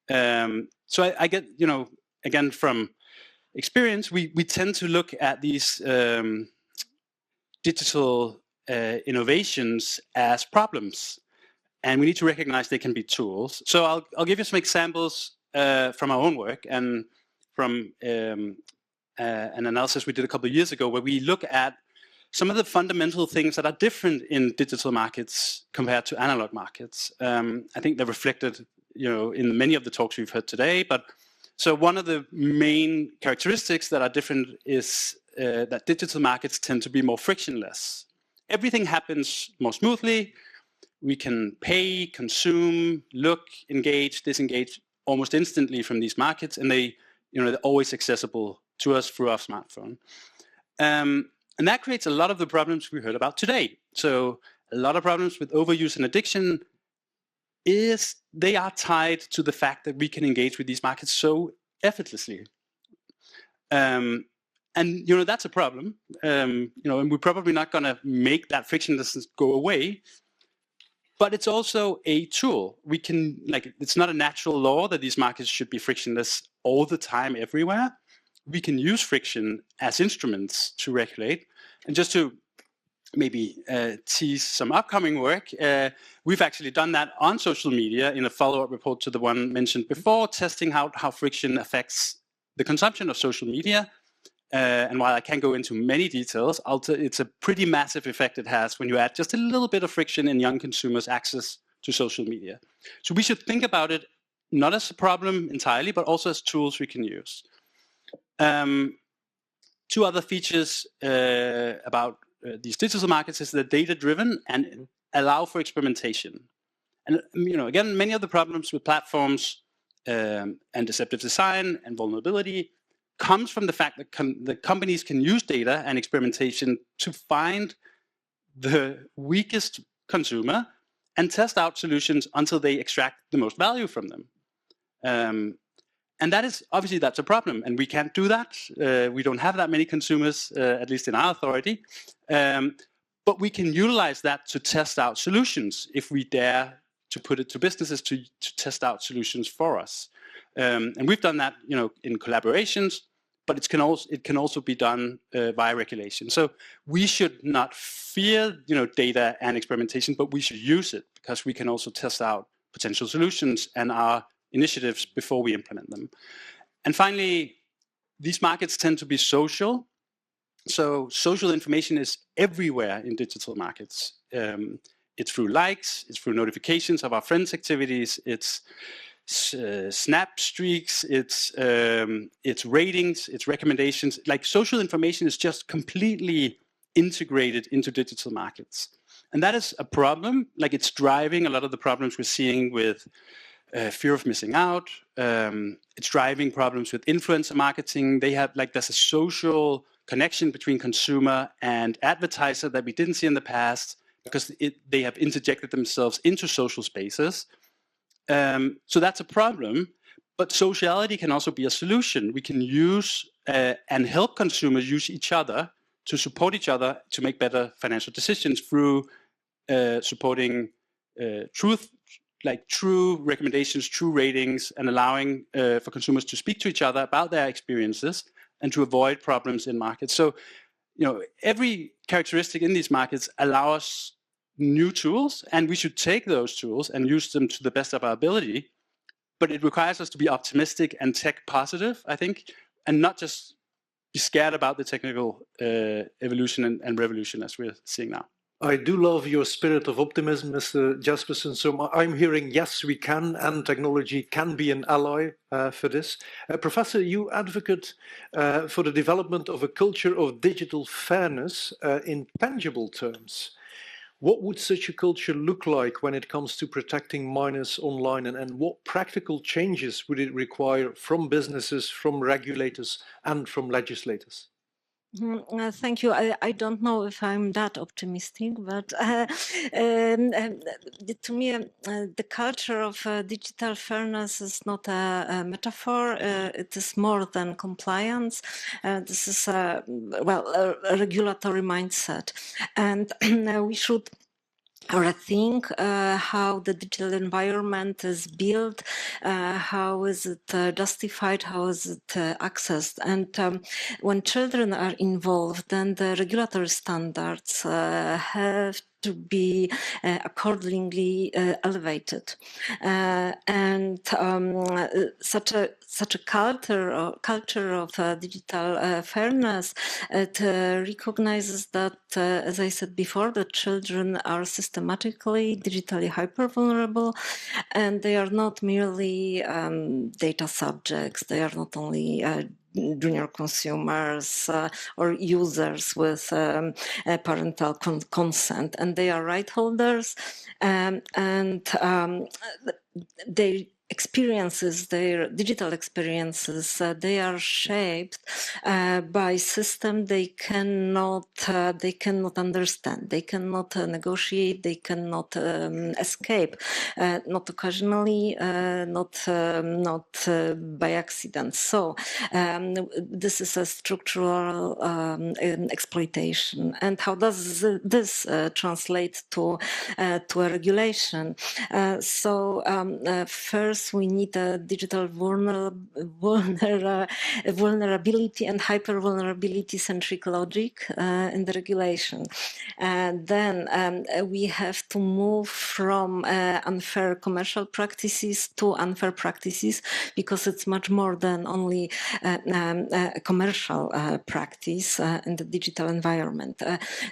So I get, again, from experience, we tend to look at these digital innovations as problems, and we need to recognize they can be tools. So I'll give you some examples from our own work and from an analysis we did a couple of years ago, where we look at some of the fundamental things that are different in digital markets compared to analog markets. I think they're reflected, in many of the talks we've heard today. But so one of the main characteristics that are different is that digital markets tend to be more frictionless. Everything happens more smoothly. We can pay, consume, look, engage, disengage almost instantly from these markets, and they're always accessible to us through our smartphone. And that creates a lot of the problems we heard about today. So a lot of problems with overuse and addiction they are tied to the fact that we can engage with these markets so effortlessly. And that's a problem. And we're probably not going to make that frictionlessness go away. But it's also a tool. We can, it's not a natural law that these markets should be frictionless all the time, everywhere. We can use friction as instruments to regulate. And just to maybe tease some upcoming work, we've actually done that on social media in a follow-up report to the one mentioned before, testing out how friction affects the consumption of social media. And while I can't go into many details, it's a pretty massive effect it has when you add just a little bit of friction in young consumers' access to social media. So we should think about it not as a problem entirely, but also as tools we can use. Two other features about these digital markets is they're data-driven and allow for experimentation. And again, many of the problems with platforms and deceptive design and vulnerability comes from the fact that the companies can use data and experimentation to find the weakest consumer and test out solutions until they extract the most value from them. And that is, obviously, that's a problem, and we can't do that. We don't have that many consumers, at least in our authority. But we can utilize that to test out solutions if we dare to put it to businesses to test out solutions for us. And we've done that, in collaborations, but it can also be done via regulation. So we should not fear, data and experimentation, but we should use it because we can also test out potential solutions and our initiatives before we implement them. And finally, these markets tend to be social. So social information is everywhere in digital markets. It's through likes, it's through notifications of our friends' activities, it's snap streaks, it's ratings, it's recommendations. Like social information is just completely integrated into digital markets. And that is a problem. Like it's driving a lot of the problems we're seeing with fear of missing out. It's driving problems with influencer marketing. There's a social connection between consumer and advertiser that we didn't see in the past because they have interjected themselves into social spaces. So that's a problem, but sociality can also be a solution. We can use and help consumers use each other to support each other to make better financial decisions through supporting true recommendations, true ratings, and allowing for consumers to speak to each other about their experiences and to avoid problems in markets. So, every characteristic in these markets allow us new tools, and we should take those tools and use them to the best of our ability. But it requires us to be optimistic and tech positive, I think, and not just be scared about the technical evolution and revolution as we're seeing now. I do love your spirit of optimism, Mr. Jaspersen. So I'm hearing, yes, we can, and technology can be an ally for this. Professor, you advocate for the development of a culture of digital fairness in tangible terms. What would such a culture look like when it comes to protecting minors online, and what practical changes would it require from businesses, from regulators, and from legislators? Thank you. I don't know if I'm that optimistic, but to me, the culture of digital fairness is not a metaphor. It is more than compliance. This is a regulatory mindset, and we should rethink how the digital environment is built, how is it justified, how is it accessed. And when children are involved, then the regulatory standards have to be accordingly elevated, and such a culture of digital fairness, it recognizes that, as I said before, that children are systematically digitally hyper vulnerable, and they are not merely data subjects. They are not only junior consumers or users with parental consent, and they are right holders, and they experiences, their digital experiences, they are shaped by system they cannot understand, they cannot negotiate, they cannot escape, not occasionally, not by accident. So this is a structural exploitation. And how does this translate to a regulation? First, we need a digital vulnerability and hyper-vulnerability centric logic in the regulation. Then we have to move from unfair commercial practices to unfair practices, because it's much more than only a commercial practice in the digital environment.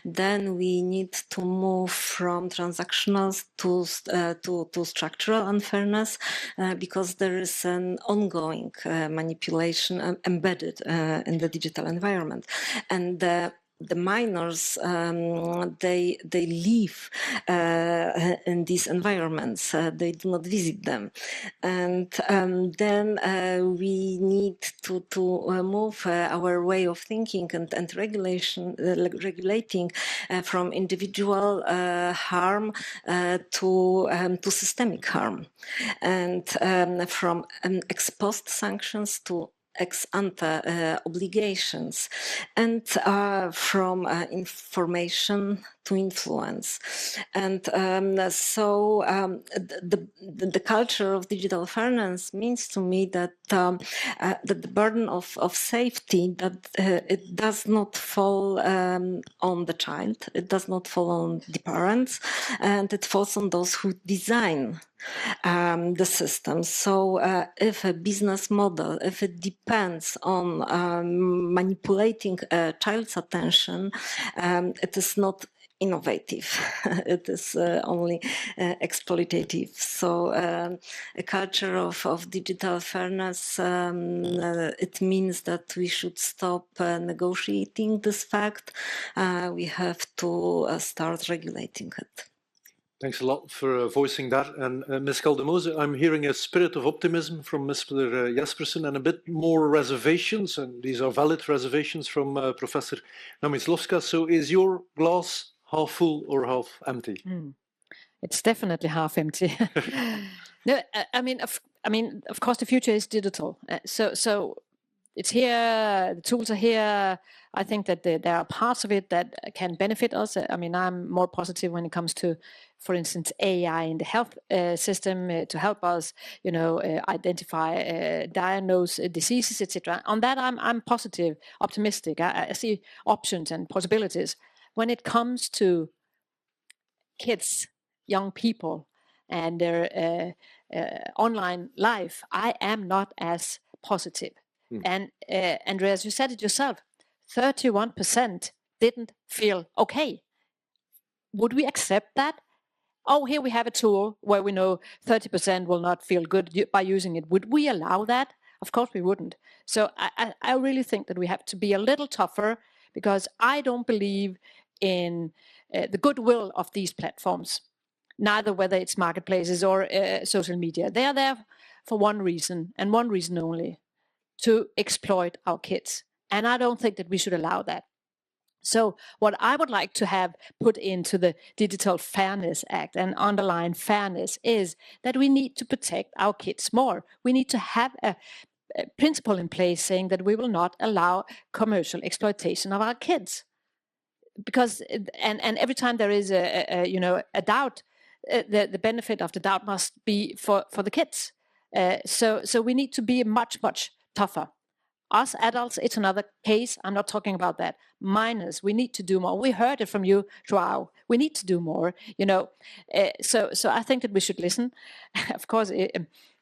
Then we need to move from transactional to structural unfairness, because there is an ongoing manipulation embedded in the digital environment. And the minors, they live in these environments. They do not visit them, and then we need to move our way of thinking and regulating from individual harm to systemic harm, and from ex post sanctions to ex ante obligations, and from information to influence. And so the culture of digital fairness means to me that the burden of safety, that it does not fall on the child, it does not fall on the parents, and it falls on those who design the system. So if a business model, if it depends on manipulating a child's attention, it is not innovative. It is only exploitative. So a culture of digital fairness, it means that we should stop negotiating this fact. We have to start regulating it. Thanks a lot for voicing that. And Ms. Schaldemose, I'm hearing a spirit of optimism from Mr. Jespersen and a bit more reservations, and these are valid reservations from Professor Namysłowska. So is your glass half full or half empty? It's definitely half empty. No, I mean, of course, the future is digital. So it's here. The tools are here. I think that there are parts of it that can benefit us. I mean, I'm more positive when it comes to, for instance, AI in the health system to help us, identify, diagnose diseases, etc. On that, I'm positive, optimistic. I see options and possibilities. When it comes to kids, young people, and their online life, I am not as positive. And Andreas, you said it yourself, 31% didn't feel okay. Would we accept that? Oh, here we have a tool where we know 30% will not feel good by using it. Would we allow that? Of course we wouldn't. So I really think that we have to be a little tougher, because I don't believe in the goodwill of these platforms, neither whether it's marketplaces or social media. They are there for one reason, and one reason only: to exploit our kids. And I don't think that we should allow that. So what I would like to have put into the Digital Fairness Act and underline fairness is that we need to protect our kids more. We need to have a principle in place saying that we will not allow commercial exploitation of our kids. Because and every time there is a doubt, the benefit of the doubt must be for the kids. So we need to be much tougher. Us adults, it's another case. I'm not talking about that. Minors, we need to do more. We heard it from you, Joao. We need to do more. So I think that we should listen. Of course,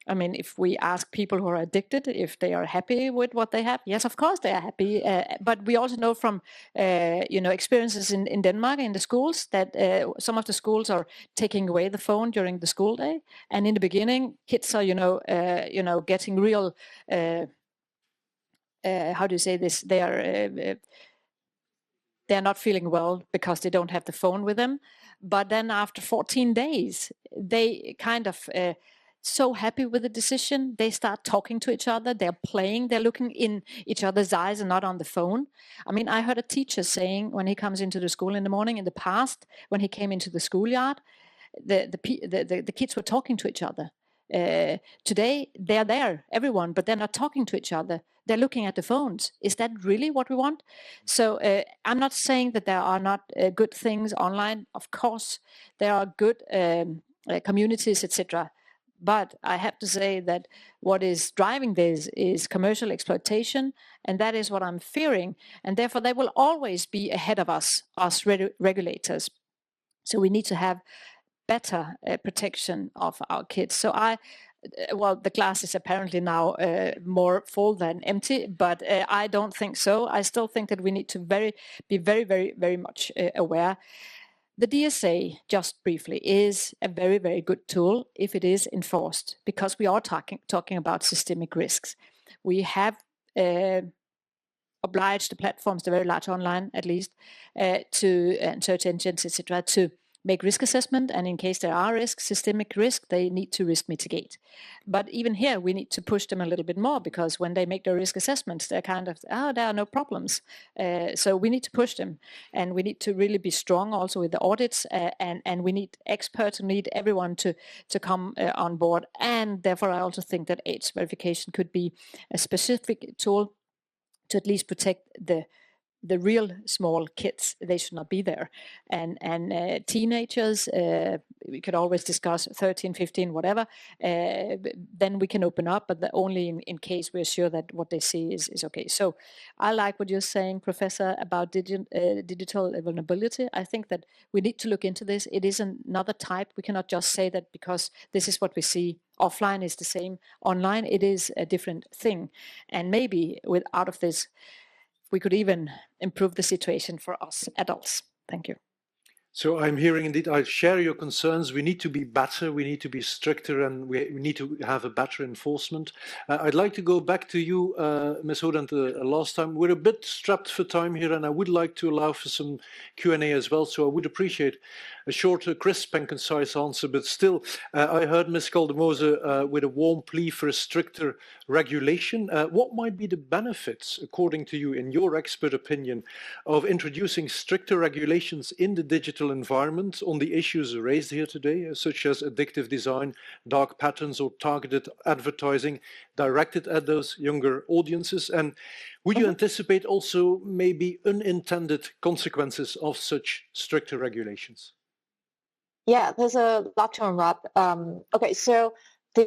I mean, if we ask people who are addicted if they are happy with what they have, yes, of course they are happy. But we also know from experiences in Denmark in the schools that some of the schools are taking away the phone during the school day. And in the beginning, kids are getting real. How do you say this? They are not feeling well because they don't have the phone with them. But then after 14 days, they kind of so happy with the decision. They start talking to each other. They're playing. They're looking in each other's eyes and not on the phone. I mean, I heard a teacher saying when he comes into the school in the morning, in the past, when he came into the schoolyard, the kids were talking to each other. Today they're there, everyone, but they're not talking to each other. They're looking at the phones. Is that really what we want? So I'm not saying that there are not good things online. Of course, there are good communities, etc. But I have to say that what is driving this is commercial exploitation, and that is what I'm fearing. And therefore, they will always be ahead of us regulators. So we need to have better protection of our kids. So the glass is apparently now more full than empty, but I don't think so. I still think that we need to be very much aware. The DSA, just briefly, is a very good tool if it is enforced, because we are talking about systemic risks. We have obliged the platforms, the very large online at least, and search engines, etc., to make risk assessment, and in case there are risks, systemic risk, they need to risk mitigate. But even here, we need to push them a little bit more, because when they make their risk assessments, they're kind of, there are no problems. So we need to push them, and we need to really be strong also with the audits, and we need experts, we need everyone to come on board. And therefore, I also think that age verification could be a specific tool to at least protect the the real small kids, they should not be there. And teenagers, we could always discuss 13, 15, whatever. Then we can open up, but only in case we're sure that what they see is okay. So I like what you're saying, Professor, about digital vulnerability. I think that we need to look into this. It is another type. We cannot just say that because this is what we see offline is the same online. It is a different thing. And maybe out of this, we could even improve the situation for us adults. Thank you. So I'm hearing indeed, I share your concerns. We need to be better, we need to be stricter, and we need to have a better enforcement. I'd like to go back to you, Ms. Hodent, last time. We're a bit strapped for time here, and I would like to allow for some Q&A as well, so I would appreciate a short, crisp and concise answer. But still, I heard Ms. Schaldemose with a warm plea for a stricter regulation. What might be the benefits, according to you, in your expert opinion, of introducing stricter regulations in the digital environment on the issues raised here today, such as addictive design, dark patterns, or targeted advertising directed at those younger audiences? And would you anticipate also maybe unintended consequences of such stricter regulations? Yeah, there's a lot to unwrap. Okay, so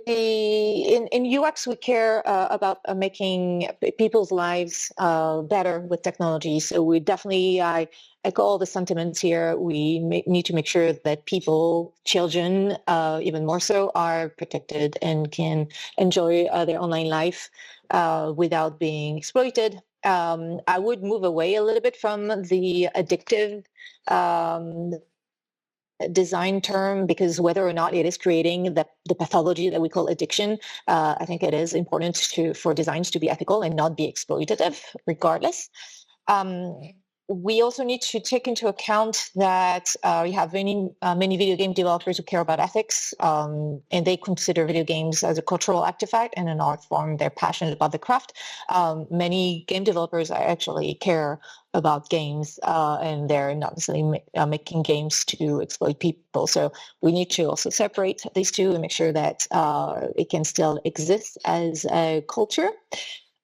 in UX, we care about making people's lives better with technology. So we definitely, I echo all the sentiments here. We need to make sure that people, children, even more so, are protected and can enjoy their online life without being exploited. I would move away a little bit from the addictive design term, because whether or not it is creating the pathology that we call addiction, I think it is important for designs to be ethical and not be exploitative regardless. We also need to take into account that we have many video game developers who care about ethics, and they consider video games as a cultural artifact and an art form. They're passionate about the craft. Many game developers actually care about games, and they're not necessarily making games to exploit people. So we need to also separate these two and make sure that it can still exist as a culture.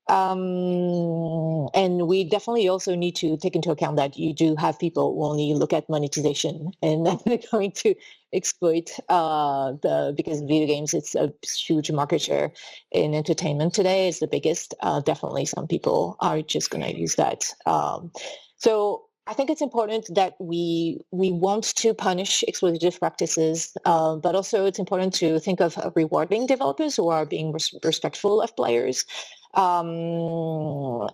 And we definitely also need to take into account that you do have people who only look at monetization and they're going to exploit because video games, it's a huge market share in entertainment today. It's the biggest. Definitely some people are just going to use that. So I think it's important that we want to punish exploitative practices, but also it's important to think of rewarding developers who are being respectful of players. And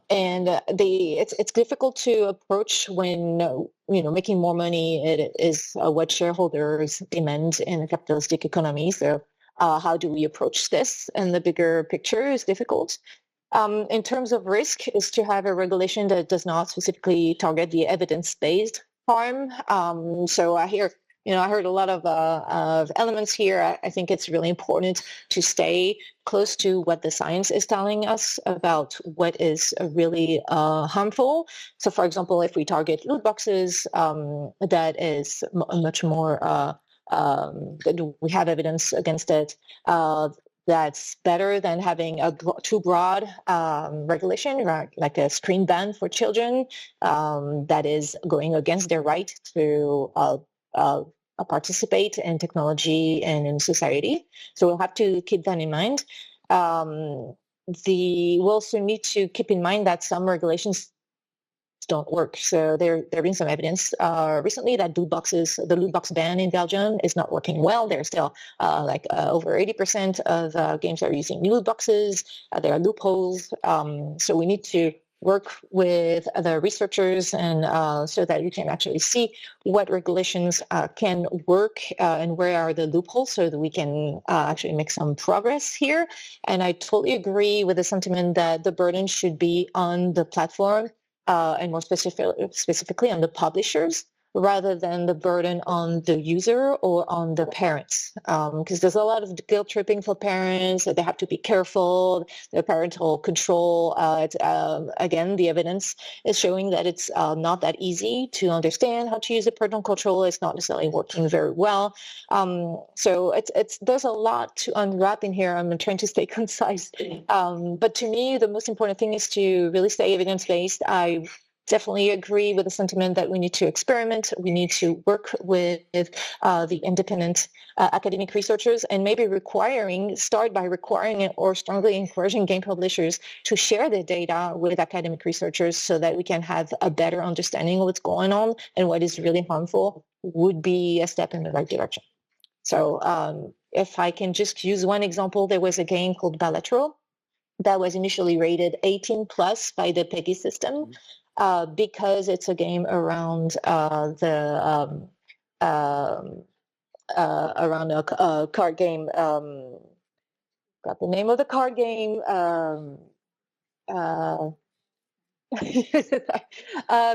it's difficult to approach when making more money is what shareholders demand in a capitalistic economy. So how do we approach this? And the bigger picture is difficult. In terms of risk, is to have a regulation that does not specifically target the evidence-based harm. So I heard a lot of elements here. I think it's really important to stay close to what the science is telling us about what is really harmful. So, for example, if we target loot boxes, that is much more that we have evidence against it. That's better than having a too broad regulation, like a screen ban for children, that is going against their right to participate in technology and in society. So we'll have to keep that in mind. We'll also need to keep in mind that some regulations don't work. So there have been some evidence recently that the loot box ban in Belgium is not working well. There's still over 80% of games are using loot boxes. There are loopholes. So we need to work with the researchers and so that you can actually see what regulations can work and where are the loopholes so that we can actually make some progress here. And I totally agree with the sentiment that the burden should be on the platform and more specifically on the publishers, rather than the burden on the user or on the parents. Because there's a lot of guilt tripping for parents, that they have to be careful, their parental control. Again, the evidence is showing that it's not that easy to understand how to use the parental control. It's not necessarily working very well. So there's a lot to unwrap in here. I'm trying to stay concise. But to me, the most important thing is to really stay evidence-based. I definitely agree with the sentiment that we need to experiment. We need to work with the independent academic researchers, and maybe start by requiring or strongly encouraging game publishers to share their data with academic researchers so that we can have a better understanding of what's going on and what is really harmful would be a step in the right direction. So if I can just use one example, there was a game called Bilateral that was initially rated 18 plus by the PEGI system because it's a game around around a card game. Got the name of the card game.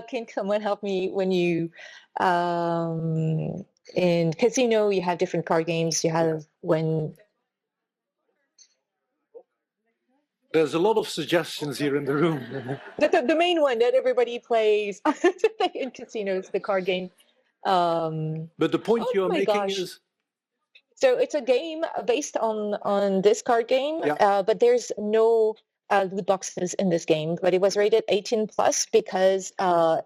Can someone help me? When you in casino, you have different card games. You have when. There's a lot of suggestions here in the room. The main one that everybody plays in casinos, the card game. But the point you're making is... So it's a game based on this card game, but there's no loot boxes in this game. But it was rated 18 plus because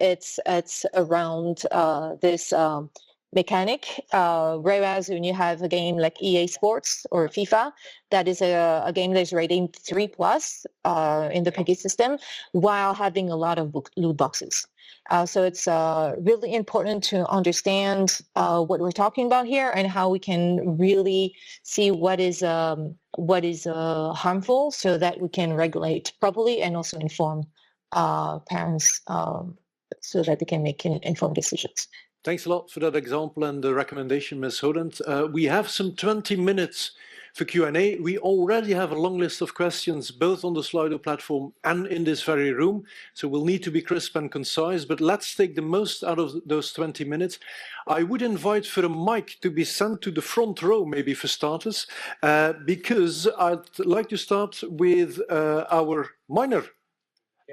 it's around this mechanic. Whereas when you have a game like EA Sports or FIFA, that is a game that's rating 3 plus in the PEGI system, while having a lot of loot boxes. So it's really important to understand what we're talking about here and how we can really see what is harmful, so that we can regulate properly and also inform parents so that they can make informed decisions. Thanks a lot for that example and the recommendation, Ms. Hodent. We have some 20 minutes for Q&A. We already have a long list of questions, both on the Slido platform and in this very room. So we'll need to be crisp and concise, but let's take the most out of those 20 minutes. I would invite for a mic to be sent to the front row, maybe for starters, because I'd like to start with our minor,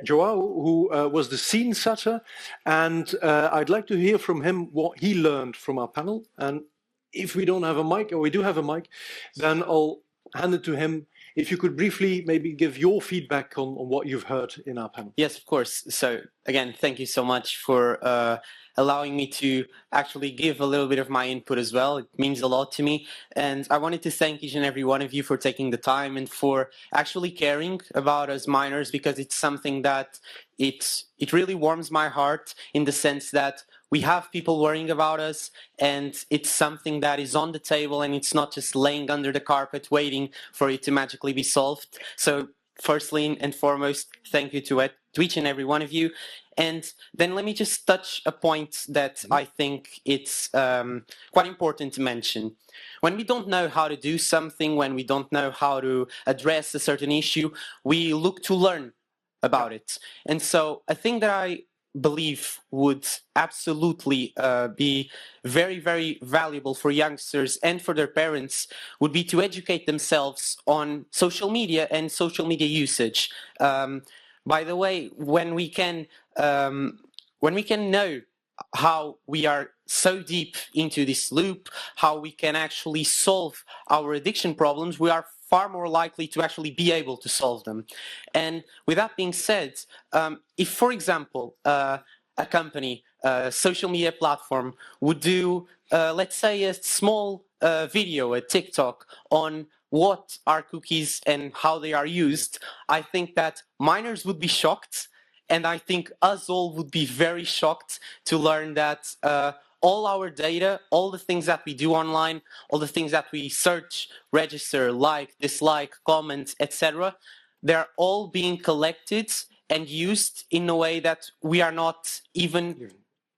Joao, who was the scene setter, and I'd like to hear from him what he learned from our panel. And if we don't have a mic, or we do have a mic, then I'll hand it to him. If you could briefly maybe give your feedback on what you've heard in our panel. Yes, of course. So again, thank you so much for allowing me to actually give a little bit of my input as well. It means a lot to me. And I wanted to thank each and every one of you for taking the time and for actually caring about us minors, because it's something that it really warms my heart, in the sense that we have people worrying about us, and it's something that is on the table, and it's not just laying under the carpet waiting for it to magically be solved. So firstly and foremost, thank you to each and every one of you. And then let me just touch a point that I think it's quite important to mention. When we don't know how to do something, when we don't know how to address a certain issue, we look to learn about it. And so a thing that I believe would absolutely be very, very valuable for youngsters and for their parents would be to educate themselves on social media and social media usage. By the way, when we can know how we are so deep into this loop, how we can actually solve our addiction problems, we are far more likely to actually be able to solve them. And with that being said, if, for example, a company, a social media platform would do, let's say, a small video, a TikTok, on what are cookies and how they are used, I think that minors would be shocked, and I think us all would be very shocked to learn that all our data, all the things that we do online, all the things that we search, register, like, dislike, comment, etc., they're all being collected and used in a way that we are not even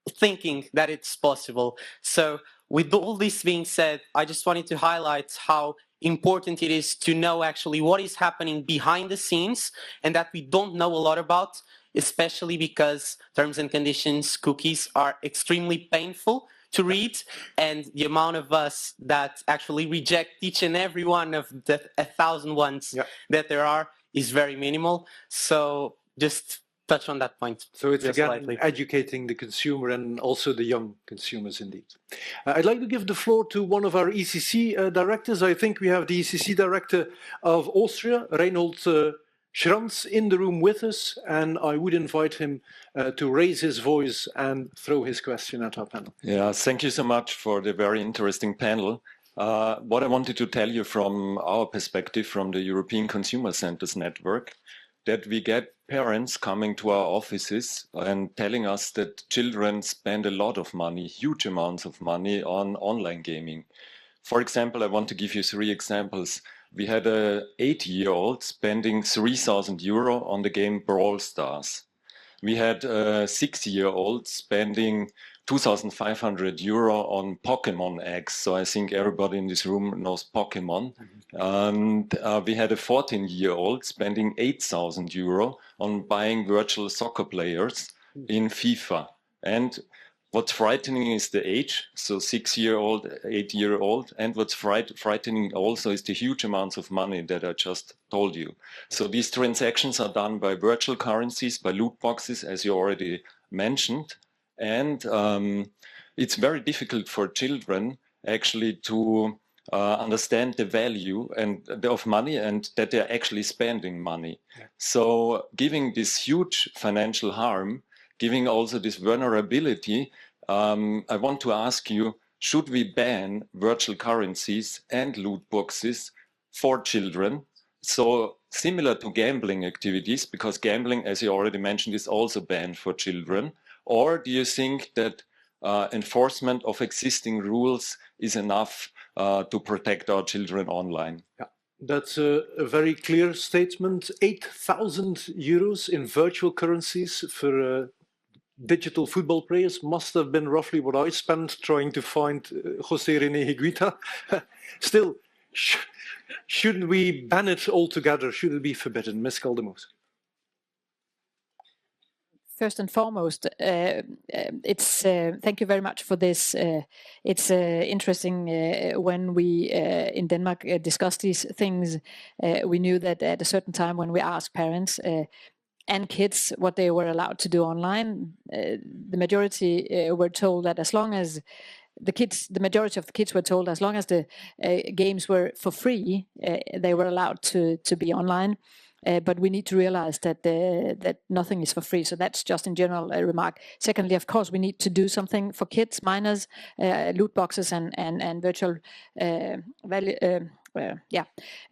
thinking that it's possible. So with all this being said, I just wanted to highlight how important it is to know actually what is happening behind the scenes, and that we don't know a lot about, especially because terms and conditions, cookies, are extremely painful to read, and the amount of us that actually reject each and every one of the 1,000 ones that there are is very minimal. So just touch on that point. So it's again educating the consumer and also the young consumers indeed. I'd like to give the floor to one of our ECC directors. I think we have the ECC director of Austria, Reinhold Schrans in the room with us, and I would invite him to raise his voice and throw his question at our panel. Yeah, thank you so much for the very interesting panel. What I wanted to tell you from our perspective, from the European Consumer Centers Network, that we get parents coming to our offices and telling us that children spend a lot of money, huge amounts of money on online gaming. For example, I want to give you 3 examples. We had an 8-year-old spending €3,000 on the game Brawl Stars. We had a 6-year-old spending €2,500 on Pokemon eggs. So I think everybody in this room knows Pokemon. And we had a 14-year-old spending €8,000 on buying virtual soccer players in FIFA. And what's frightening is the age, so 6-year-old, 8-year-old, and what's frightening also is the huge amounts of money that I just told you. So these transactions are done by virtual currencies, by loot boxes, as you already mentioned, and it's very difficult for children actually to understand the value of money and that they're actually spending money. Yeah. So giving this huge financial harm, giving also this vulnerability, I want to ask you, should we ban virtual currencies and loot boxes for children? So similar to gambling activities, because gambling, as you already mentioned, is also banned for children. Or do you think that enforcement of existing rules is enough to protect our children online? Yeah. That's a very clear statement. €8,000 in virtual currencies for digital football players must have been roughly what I spent trying to find José René Higuita. Still, shouldn't we ban it altogether? Should it be forbidden? Ms. Schaldemose. First and foremost, thank you very much for this. It's interesting when we in Denmark discuss these things. We knew that at a certain time when we asked parents and kids what they were allowed to do online, the majority were told that as long as the majority of the kids were told as long as the games were for free, they were allowed to be online. But we need to realize that nothing is for free. So that's just in general a remark. Secondly, of course, we need to do something for kids, minors, loot boxes and virtual value.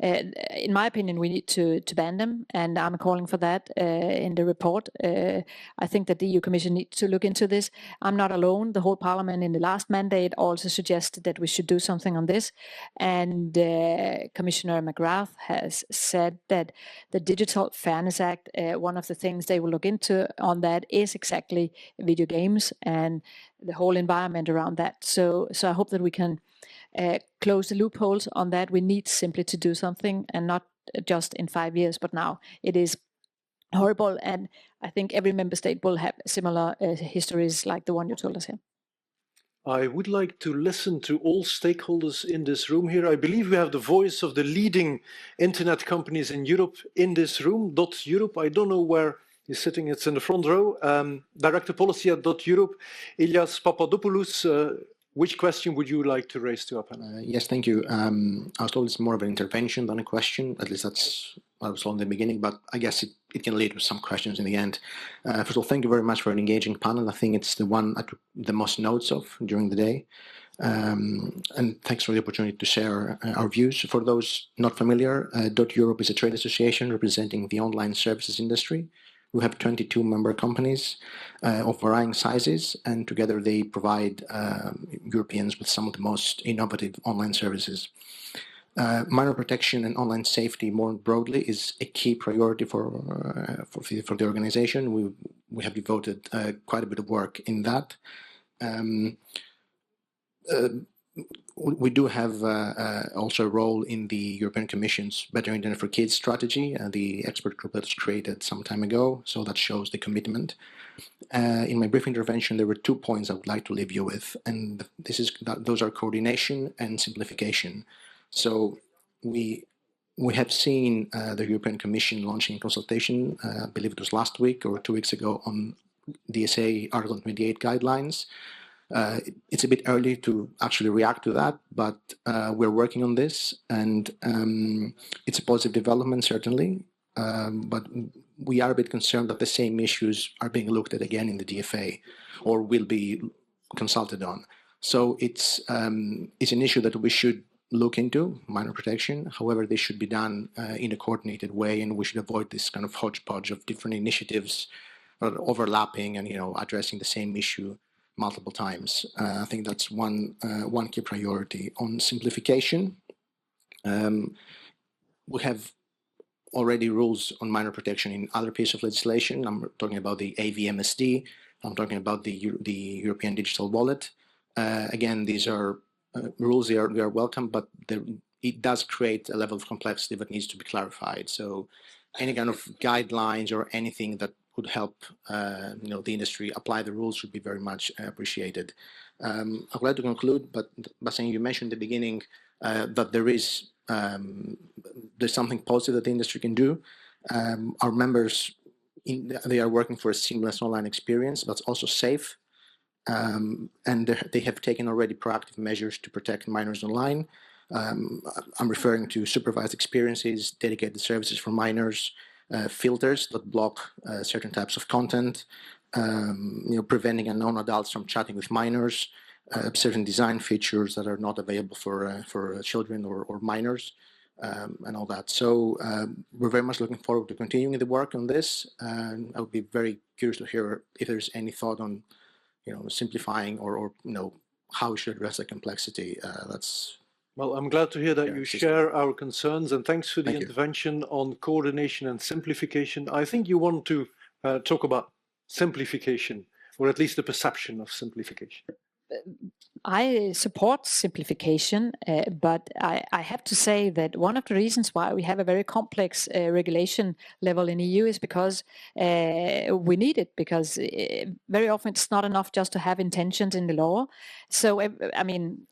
In my opinion, we need to ban them, and I'm calling for that in the report. I think that the EU Commission needs to look into this. I'm not alone. The whole Parliament in the last mandate also suggested that we should do something on this, and Commissioner McGrath has said that the Digital Fairness Act, one of the things they will look into on that is exactly video games and the whole environment around that. So I hope that we can close the loopholes on that. We need simply to do something, and not just in 5 years, but now. It is horrible, and I think every member state will have similar histories like the one you told us here. I would like to listen to all stakeholders in this room here. I believe we have the voice of the leading internet companies in Europe in this room. .Europe, I don't know where he's sitting, it's in the front row. Director Policy at .Europe, Ilias Papadopoulos. Which question would you like to raise to our panel? Yes, thank you. I was told it's more of an intervention than a question. At least that's what I was told in the beginning, but I guess it can lead to some questions in the end. First of all, thank you very much for an engaging panel. I think it's the one I took the most notes of during the day. And thanks for the opportunity to share our views. For those not familiar, .Europe is a trade association representing the online services industry. We have 22 member companies of varying sizes, and together they provide Europeans with some of the most innovative online services. Minor protection and online safety more broadly is a key priority for the organization. We have devoted quite a bit of work in that. We do have also a role in the European Commission's Better Internet for Kids strategy, the expert group that was created some time ago, so that shows the commitment. In my brief intervention, there were 2 points I would like to leave you with, and those are coordination and simplification. So we have seen the European Commission launching a consultation, I believe it was last week or 2 weeks ago, on DSA Article 28 guidelines. It's a bit early to actually react to that, but we're working on this, and it's a positive development, certainly. but we are a bit concerned that the same issues are being looked at again in the DFA, or will be consulted on. So it's an issue that we should look into, minor protection. However, this should be done in a coordinated way, and we should avoid this kind of hodgepodge of different initiatives overlapping and addressing the same issue multiple times. I think that's one key priority. On simplification, we have already rules on minor protection in other pieces of legislation. I'm talking about the AVMSD. I'm talking about the European Digital Wallet. Again, these are rules. They are welcome, but it does create a level of complexity that needs to be clarified. So any kind of guidelines or anything that would help the industry apply the rules should be very much appreciated. I would like to conclude, but saying you mentioned in the beginning that there's something positive that the industry can do. Our members, they are working for a seamless online experience that's also safe, and they have taken already proactive measures to protect minors online. I'm referring to supervised experiences, dedicated services for minors, filters that block certain types of content, preventing unknown adults from chatting with minors, certain design features that are not available for children or minors, and all that. So we're very much looking forward to continuing the work on this, and I would be very curious to hear if there's any thought on simplifying or how we should address the complexity. Well, I'm glad to hear that you share our concerns, and thanks for the intervention on coordination and simplification. I think you want to talk about simplification, or at least the perception of simplification. I support simplification, but I have to say that one of the reasons why we have a very complex regulation level in EU is because we need it, because very often it's not enough just to have intentions in the law. So, I mean,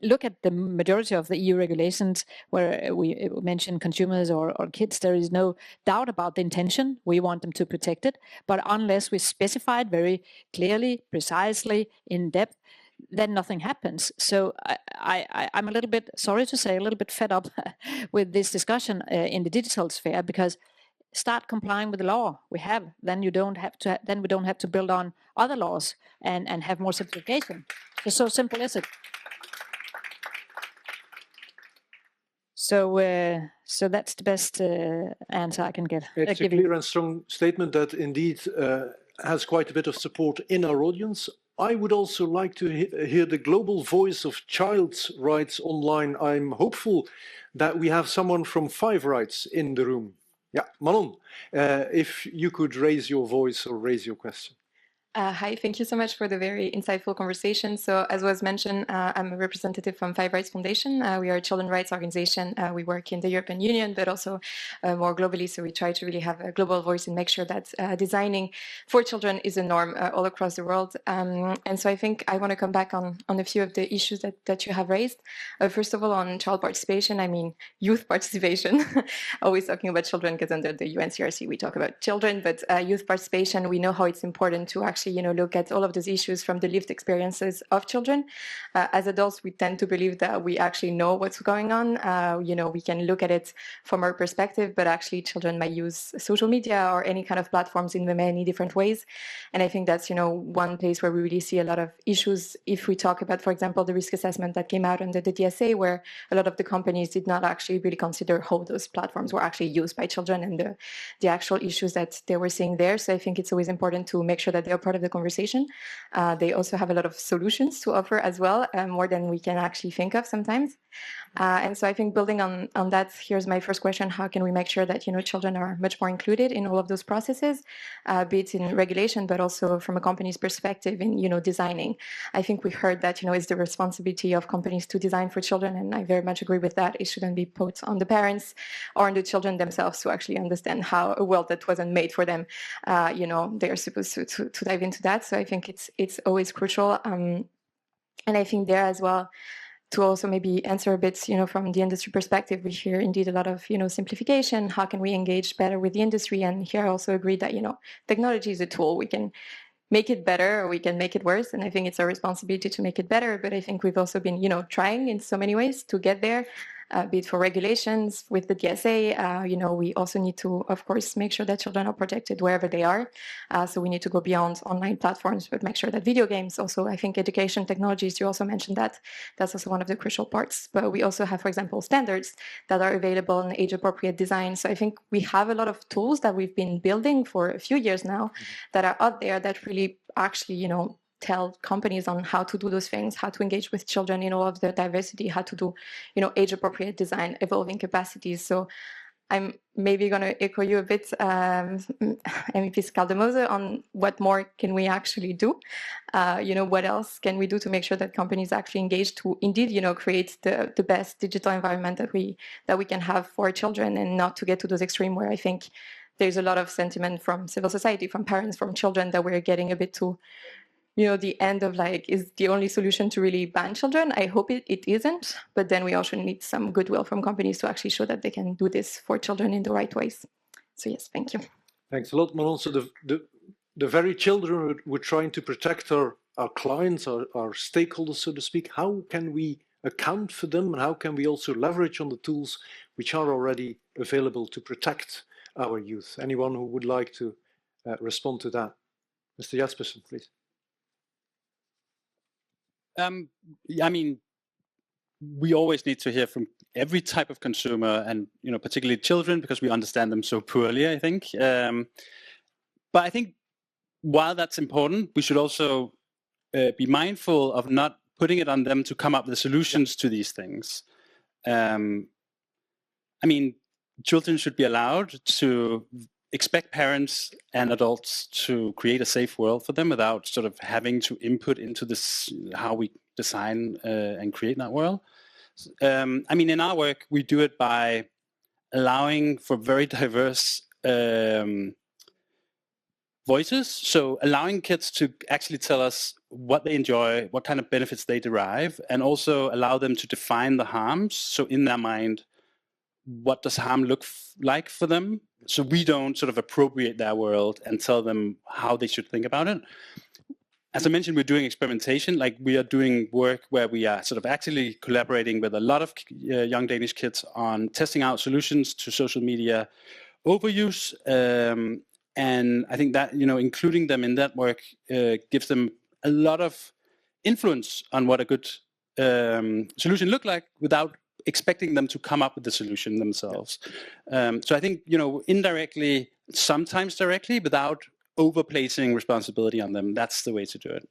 look at the majority of the EU regulations where we mention consumers or kids, there is no doubt about the intention. We want them to protect it. But unless we specify it very clearly, precisely, in depth, then nothing happens. So I'm a little bit, sorry to say, a little bit fed up with this discussion in the digital sphere, because start complying with the law we have, then we don't have to build on other laws and have more simplification. It's so simple is it. So that's the best answer I can get. It's a clear and strong statement that indeed has quite a bit of support in our audience. I would also like to hear the global voice of child's rights online. I'm hopeful that we have someone from Five Rights in the room. Yeah, Manon, if you could raise your voice or raise your question. Hi, thank you so much for the very insightful conversation. So as was mentioned, I'm a representative from Five Rights Foundation. We are a children's rights organization. We work in the European Union, but also more globally. So we try to really have a global voice and make sure that designing for children is a norm all across the world. And so I think I want to come back on a few of the issues that you have raised. First of all, on child participation, I mean youth participation. Always talking about children because under the UNCRC we talk about children, but youth participation, we know how it's important to actually look at all of those issues from the lived experiences of children. As adults, we tend to believe that we actually know what's going on. We can look at it from our perspective, but actually children might use social media or any kind of platforms in many different ways. And I think that's, one place where we really see a lot of issues if we talk about, for example, the risk assessment that came out under the DSA, where a lot of the companies did not actually really consider how those platforms were actually used by children and the actual issues that they were seeing there. So I think it's always important to make sure that they're part of the conversation. They also have a lot of solutions to offer as well, more than we can actually think of sometimes. And so I think building on that, here's my first question: how can we make sure that children are much more included in all of those processes, be it in regulation, but also from a company's perspective in designing? I think we heard that it's the responsibility of companies to design for children, and I very much agree with that. It shouldn't be put on the parents or on the children themselves to actually understand how a world that wasn't made for them, they are supposed to dive into that. So I think it's always crucial, and I think there as well, to also maybe answer a bit, from the industry perspective, we hear indeed a lot of, simplification. How can we engage better with the industry? And here I also agree that, technology is a tool. We can make it better or we can make it worse. And I think it's our responsibility to make it better. But I think we've also been, trying in so many ways to get there. be it for regulations with the DSA. We also need to, of course, make sure that children are protected wherever they are. So we need to go beyond online platforms, but make sure that video games also, I think education technologies, you also mentioned that, that's also one of the crucial parts. But we also have, for example, standards that are available in age-appropriate design. So I think we have a lot of tools that we've been building for a few years now that are out there that really actually, tell companies on how to do those things, how to engage with children in all of their diversity, how to do, age-appropriate design, evolving capacities. So I'm maybe going to echo you a bit, MEP Schaldemose, on what more can we actually do? What else can we do to make sure that companies actually engage to indeed, create the best digital environment that we can have for children, and not to get to those extreme where I think there's a lot of sentiment from civil society, from parents, from children, that we're getting a bit too, the end of is the only solution to really ban children. I hope it isn't, but then we also need some goodwill from companies to actually show that they can do this for children in the right ways. So yes, thank you. Thanks a lot, Manon. So the very children we're trying to protect our clients, our stakeholders, so to speak. How can we account for them, and how can we also leverage on the tools which are already available to protect our youth? Anyone who would like to respond to that? Mr. Jaspersen, please. We always need to hear from every type of consumer, and particularly children, because we understand them so poorly, I think. But I think while that's important, we should also be mindful of not putting it on them to come up with solutions to these things. Children should be allowed to expect parents and adults to create a safe world for them without sort of having to input into this, how we design and create that world. In our work, we do it by allowing for very diverse voices. So allowing kids to actually tell us what they enjoy, what kind of benefits they derive, and also allow them to define the harms. So in their mind, what does harm look like for them? So we don't sort of appropriate their world and tell them how they should think about it. As I mentioned, we're doing experimentation. We are doing work where we are sort of actively collaborating with a lot of young Danish kids on testing out solutions to social media overuse. And I think that, including them in that work gives them a lot of influence on what a good solution look like without expecting them to come up with the solution themselves. So I think, indirectly, sometimes directly, without overplacing responsibility on them. That's the way to do it.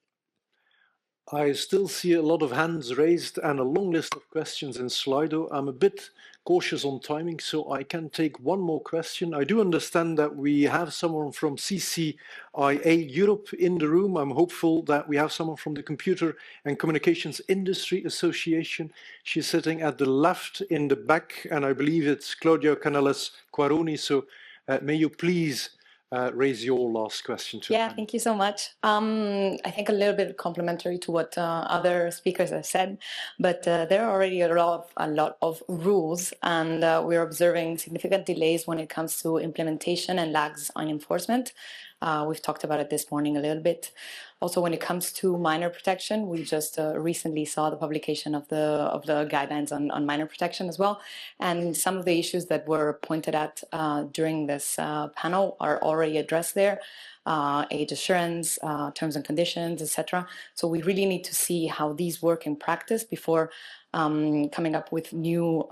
I still see a lot of hands raised and a long list of questions in Slido. I'm a bit cautious on timing, so I can take one more question. I do understand that we have someone from CCIA Europe in the room. I'm hopeful that we have someone from the Computer and Communications Industry Association. She's sitting at the left in the back, and I believe it's Claudia Canales Quaroni. So may you please raise your last question too. Yeah, thank you so much. I think a little bit complementary to what other speakers have said, but there are already a lot of rules, and we're observing significant delays when it comes to implementation and lags on enforcement. We've talked about it this morning a little bit. Also, when it comes to minor protection, we just recently saw the publication of the guidelines on minor protection as well. And some of the issues that were pointed at during this panel are already addressed there. Age assurance, terms and conditions, etc. So we really need to see how these work in practice before coming up with new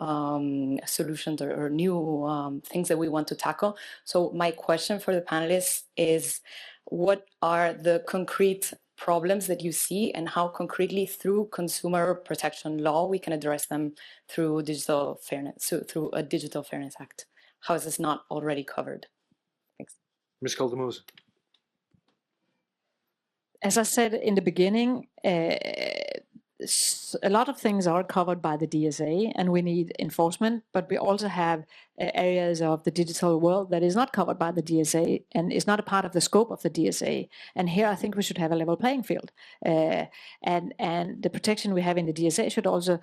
solutions or new things that we want to tackle. So my question for the panelists is, what are the concrete problems that you see, and how concretely through consumer protection law we can address them through digital fairness, so through a Digital Fairness Act? How is this not already covered? Thanks. Ms. Schaldemose. As I said in the beginning, a lot of things are covered by the DSA, and we need enforcement, but we also have areas of the digital world that is not covered by the DSA and is not a part of the scope of the DSA. And here I think we should have a level playing field. And the protection we have in the DSA should also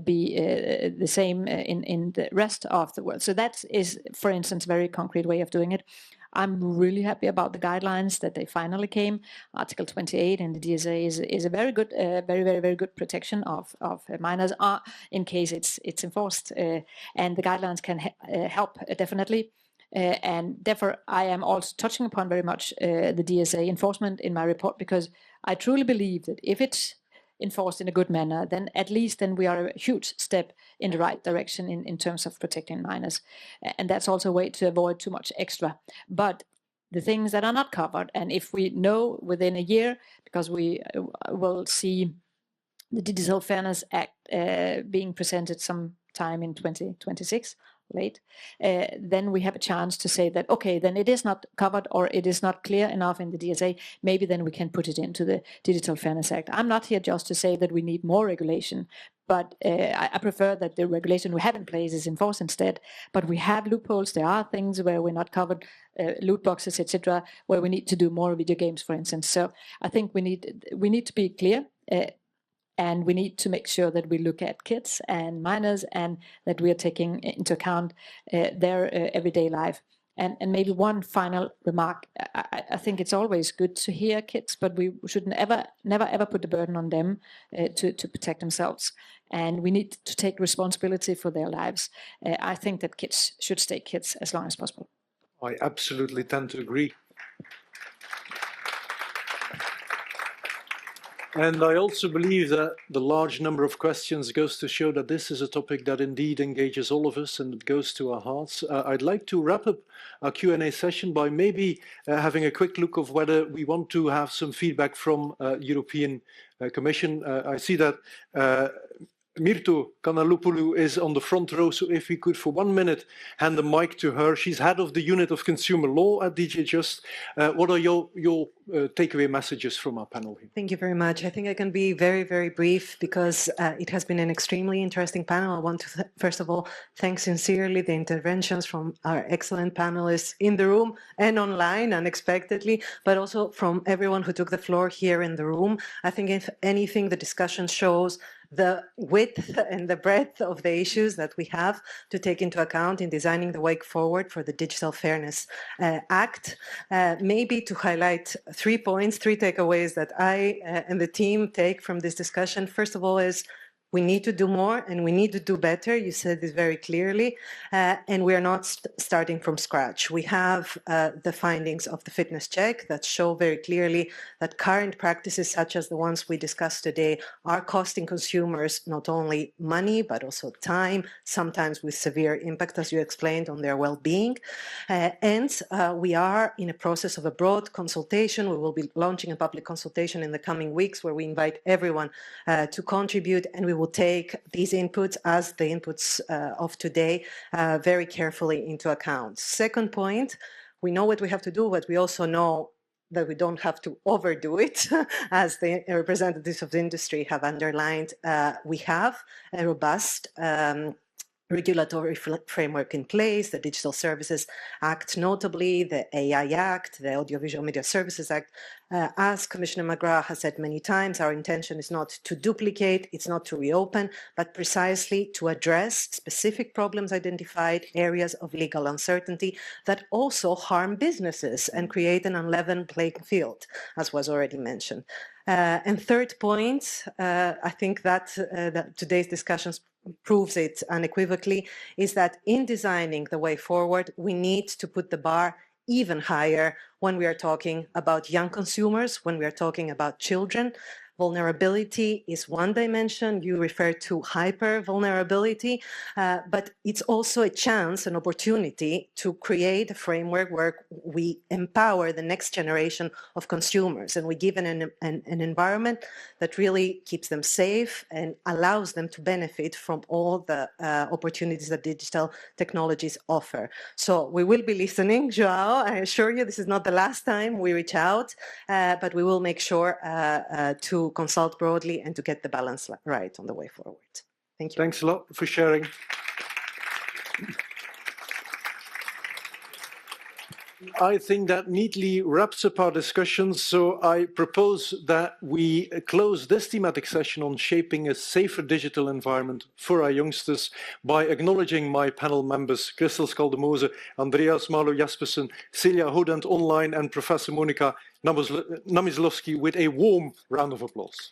be the same in the rest of the world. So that is, for instance, a very concrete way of doing it. I'm really happy about the guidelines that they finally came. Article 28 in the DSA is a very good, very good protection of minors in case it's enforced, and the guidelines can help definitely. And therefore, I am also touching upon very much the DSA enforcement in my report, because I truly believe that if it's enforced in a good manner, then at least we are a huge step in the right direction in terms of protecting minors. And that's also a way to avoid too much extra. But the things that are not covered, and if we know within a year, because we will see the Digital Fairness Act being presented sometime in 2026, late, then we have a chance to say that, okay, then it is not covered or it is not clear enough in the DSA, maybe then we can put it into the Digital Fairness Act. I'm not here just to say that we need more regulation, but I prefer that the regulation we have in place is enforced instead. But we have loopholes. There are things where we're not covered, loot boxes, etc., where we need to do more video games, for instance. So I think we need to be clear. And we need to make sure that we look at kids and minors and that we are taking into account their everyday life. And maybe one final remark, I think it's always good to hear kids, but we should never ever put the burden on them to protect themselves. And we need to take responsibility for their lives. I think that kids should stay kids as long as possible. I absolutely tend to agree. And I also believe that the large number of questions goes to show that this is a topic that indeed engages all of us and it goes to our hearts. I'd like to wrap up our Q&A session by maybe having a quick look of whether we want to have some feedback from European Commission. I see that Mirto Kanalopoulou is on the front row, so if we could for 1 minute hand the mic to her. She's head of the unit of consumer law at DG Just. What are your takeaway messages from our panel here? Thank you very much. I think I can be very brief because it has been an extremely interesting panel. I want to first of all thank sincerely the interventions from our excellent panelists in the room and online unexpectedly, but also from everyone who took the floor here in the room. I think if anything, the discussion shows the width and the breadth of the issues that we have to take into account in designing the way forward for the Digital Fairness Act. Maybe to highlight 3 points, 3 takeaways that I and the team take from this discussion. First of all is we need to do more and we need to do better. You said this very clearly, and we are not starting from scratch. We have the findings of the fitness check that show very clearly that current practices such as the ones we discussed today are costing consumers not only money, but also time, sometimes with severe impact, as you explained, on their well-being. And we are in a process of a broad consultation. We will be launching a public consultation in the coming weeks where we invite everyone to contribute, and we will take these inputs as the inputs of today very carefully into account. Second point, we know what we have to do, but we also know that we don't have to overdo it. As the representatives of the industry have underlined, we have a robust regulatory framework in place, the Digital Services Act notably, the AI Act, the Audiovisual Media Services Act. As Commissioner McGrath has said many times, our intention is not to duplicate, it's not to reopen, but precisely to address specific problems identified, areas of legal uncertainty that also harm businesses and create an unleavened playing field, as was already mentioned. And third point, I think that today's discussions proves it unequivocally, is that in designing the way forward, we need to put the bar even higher when we are talking about young consumers, when we are talking about children. Vulnerability is one dimension. You refer to hyper vulnerability, but it's also a chance, an opportunity to create a framework where we empower the next generation of consumers and we give an environment that really keeps them safe and allows them to benefit from all the opportunities that digital technologies offer. So we will be listening, Joao. I assure you this is not the last time we reach out, but we will make sure to consult broadly and to get the balance right on the way forward. Thank you. Thanks a lot for sharing. I think that neatly wraps up our discussion. So I propose that we close this thematic session on shaping a safer digital environment for our youngsters by acknowledging my panel members, Christel Schaldemose, Andreas Malo Jaspersen, Celia Hodent online, and Professor Monica Namizlowski with a warm round of applause.